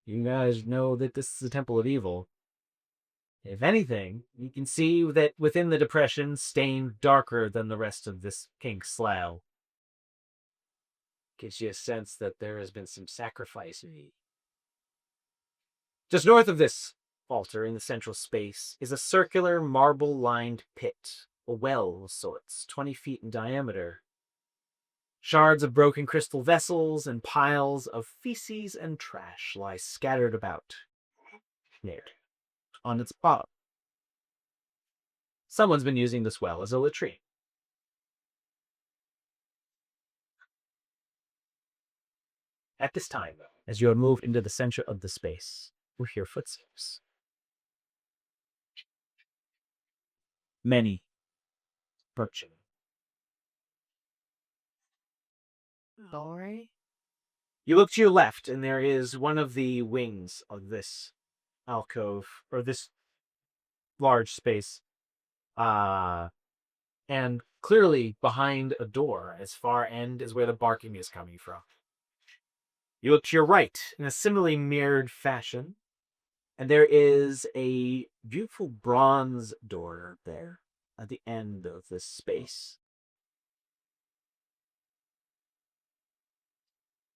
You guys know that this is a temple of evil. If anything, you can see that within the depression, stained darker than the rest of this pink slough, gives you a sense that there has been some sacrifice. Just north of this altar in the central space is a circular marble-lined pit, a well of sorts, 20 feet in diameter. Shards of broken crystal vessels and piles of feces and trash lie scattered about near on its bottom. Someone's been using this well as a latrine. At this time, as you have moved into the center of the space, you hear footsteps. Many approaching. Sorry. You look to your left, and there is one of the wings of this alcove, or this large space. And clearly behind a door, as far end is where the barking is coming from. You look to your right in a similarly mirrored fashion, and there is a beautiful bronze door there at the end of this space.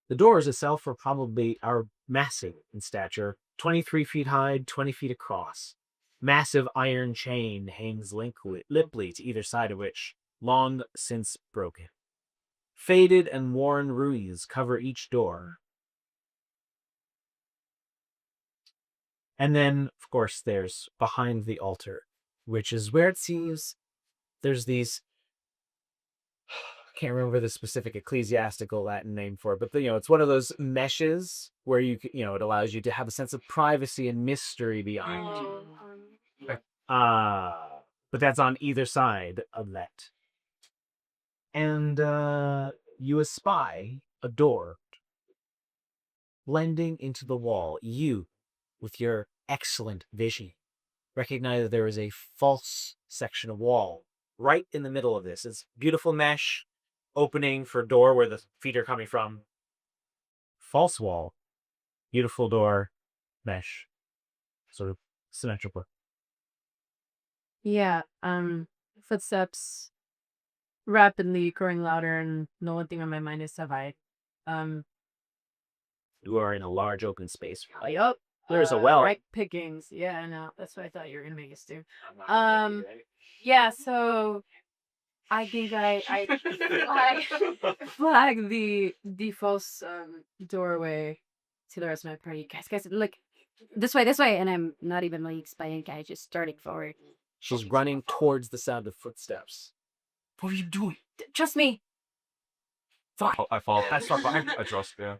The doors itself are massive in stature, 23 feet high, 20 feet across. Massive iron chain hangs limply to either side of which, long since broken. Faded and worn ruins cover each door. And then, of course, there's behind the altar, which is where it seems there's these. Can't remember the specific ecclesiastical Latin name for it, but it's one of those meshes where it allows you to have a sense of privacy and mystery behind you. But that's on either side of that. And you espy a door blending into the wall. You, with your excellent vision, recognize that there is a false section of wall right in the middle of this. It's beautiful mesh opening for a door where the feet are coming from. False wall, beautiful door, mesh, sort of symmetrical. Yeah, footsteps rapidly growing louder, and the only thing on my mind is Savai. You are in a large open space. Yup. There's a well. Right pickings. Yeah, I know. That's what I thought you were gonna make us do. Yeah, so I think I flag the false doorway to the rest of my party. Guys, look this way, and I'm not even like spying guy, just starting forward. She's running towards the sound of footsteps. What are you doing? Trust me. Fine. I follow. I start behind. I trust. Yeah.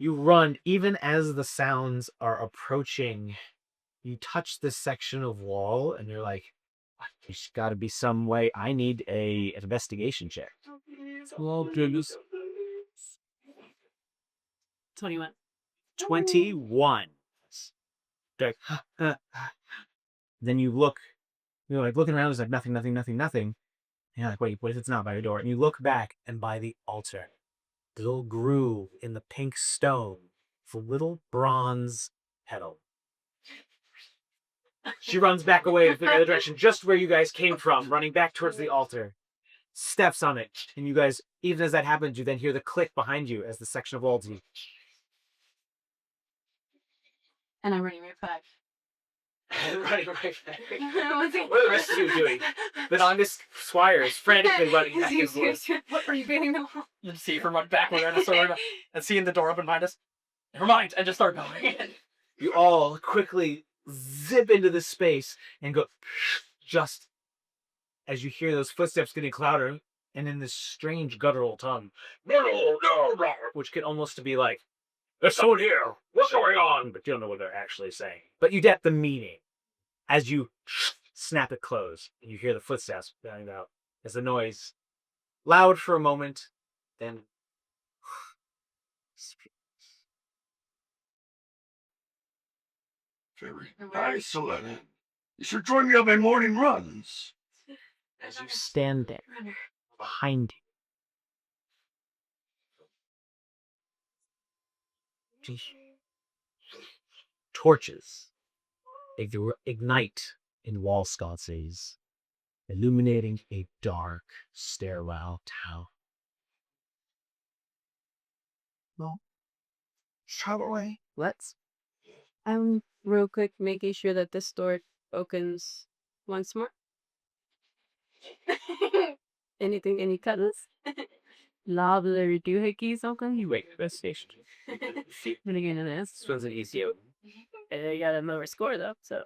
You run, even as the sounds are approaching. You touch this section of wall, and you're like, there's got to be some way. I need an investigation check. Well, goodness. 21. 21. Like, then you look, you're like looking around, there's like nothing. And you're like, wait, what if it's not by your door? And you look back, and by the altar, the little groove in the pink stone, with a little bronze pedal. She runs back away in the other direction, just where you guys came from, running back towards the altar. Steps on it, and you guys, even as that happens, you then hear the click behind you as the section of wall to you. And I'm running right back. Running right back. What are the rest of you doing? The honest squire is frantically running back and forth. What are you doing now? You see her run backward and sword and seeing the door open behind us. Never mind, and just start going. You all quickly zip into this space and go just as you hear those footsteps getting louder, and in this strange guttural tongue, which can almost be like, there's someone here, what's going on? But you don't know what they're actually saying. But you get the meaning as you snap it closed, and you hear the footsteps dying out as the noise, loud for a moment, then Very nice, Selena. You should join me on my morning runs. as you stand there behind you, torches ignite in wall sconces, illuminating a dark stairwell tower. No. Shut away. Let's. I'm real quick making sure that this door opens once more. Anything, any cutters? Lovely doohickeys open. You wait, investigation. I'm gonna get into this. This one's an easy one. I got a lower score though, so.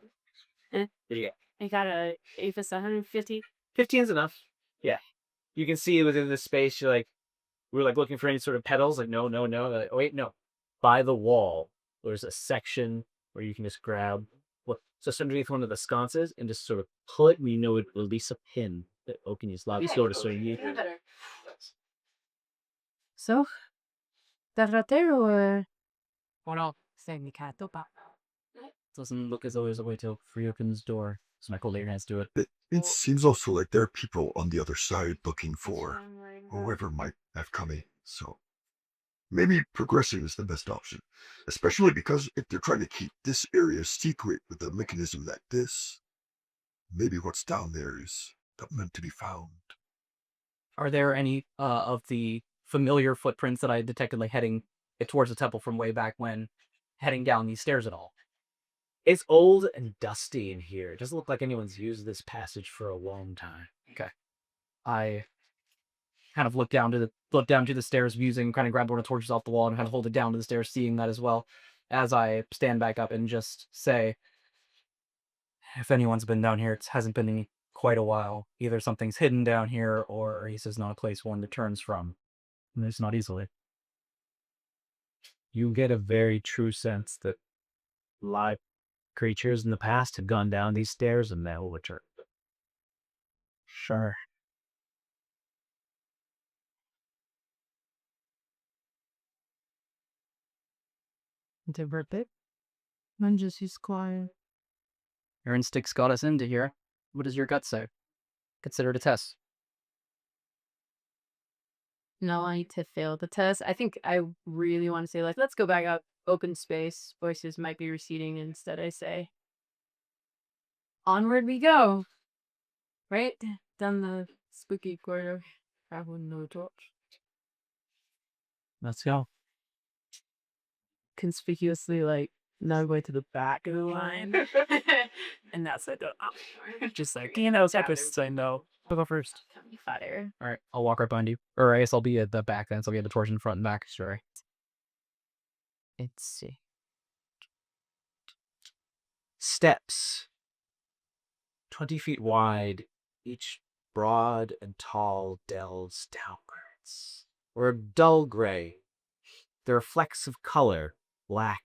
Did you get? I got a APHIS 150. 15's enough. Yeah. You can see within this space, you're like, we're like looking for any sort of pedals. Like, no. Like, oh, wait, no. By the wall, there's a section where you can just grab, just underneath one of the sconces and just sort of pull it, and you know it will release a pin that opens loud door so you So, Terratero, bueno, significato pa. Doesn't look as though there's a way to reopen door. So my collator has to do it. It seems also like there are people on the other side looking for whoever might have come in. So maybe progressing is the best option, especially because if they're trying to keep this area secret with a mechanism like this, maybe what's down there is not meant to be found. Are there any of the familiar footprints that I detected, like heading towards the temple from way back when, heading down these stairs at all? It's old and dusty in here. It doesn't look like anyone's used this passage for a long time. Okay. I kind of look down to the stairs, using kind of grab one of the torches off the wall and kind of hold it down to the stairs, seeing that as well, as I stand back up and just say, if anyone's been down here, it hasn't been in quite a while. Either something's hidden down here, or this is not a place one returns from. And it's not easily. You get a very true sense that live creatures in the past have gone down these stairs and they will return. Sure. Divert I'm just he's quiet. Your instincts got us into here. What does your gut say? Consider it a test. No, I need to fail the test. I think I really want to say, like, let's go back out. Open space. Voices might be receding. Instead, I say, onward we go. Right? Down the spooky corridor. Travel no torch. Let's go. Conspicuously, like, now going to the back of the line. And that's it. Just like, episodes I know. I'll go first. Fire. All right, I'll walk right behind you. Or I guess I'll be at the back then, so I'll get the torch in front and back. Sure. Let's see. Steps 20 feet wide, each broad and tall, delves downwards. Or a dull gray. There are flecks of color, black,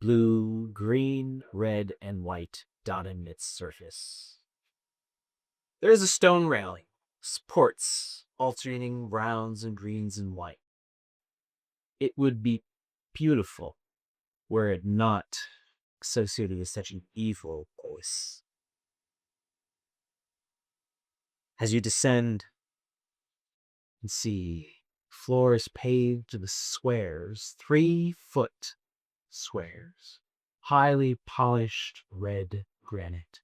blue, green, red, and white dotting its surface. There is a stone railing, supports alternating browns and greens and white. It would be beautiful were it not associated with such an evil voice. As you descend and see floors paved with squares, 3-foot squares, highly polished red granite.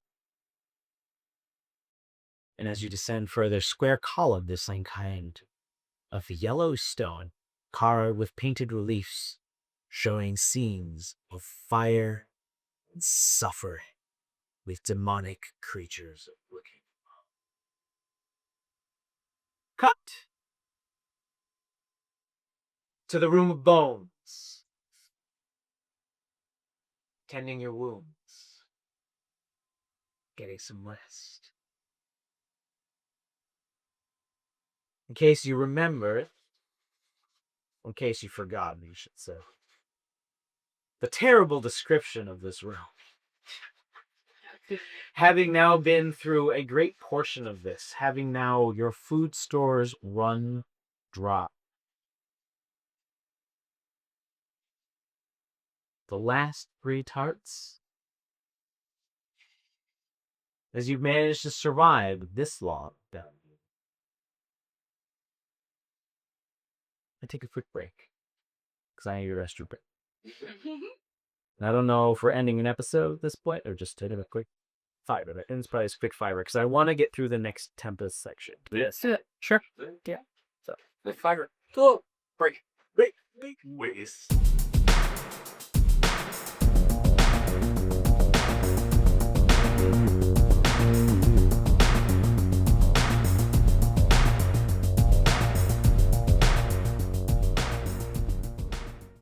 And as you descend further, square column, the same kind of yellow stone, carved with painted reliefs, showing scenes of fire and suffering with demonic creatures looking. Cut to the room of bones, tending your wounds, getting some rest. In case you remember it, in case you've forgotten, you should say. The terrible description of this room. Having now been through a great portion of this, having now your food stores run dry. The last 3 tarts, as you've managed to survive this long down here. I take a quick break, because I need to rest your break. And I don't know if we're ending an episode at this point, or just taking a quick 5 minute. And it's probably a quick 5 because I want to get through the next Tempest section. Yes. Sure. Yeah. So, 5. Cool. Break. Wait.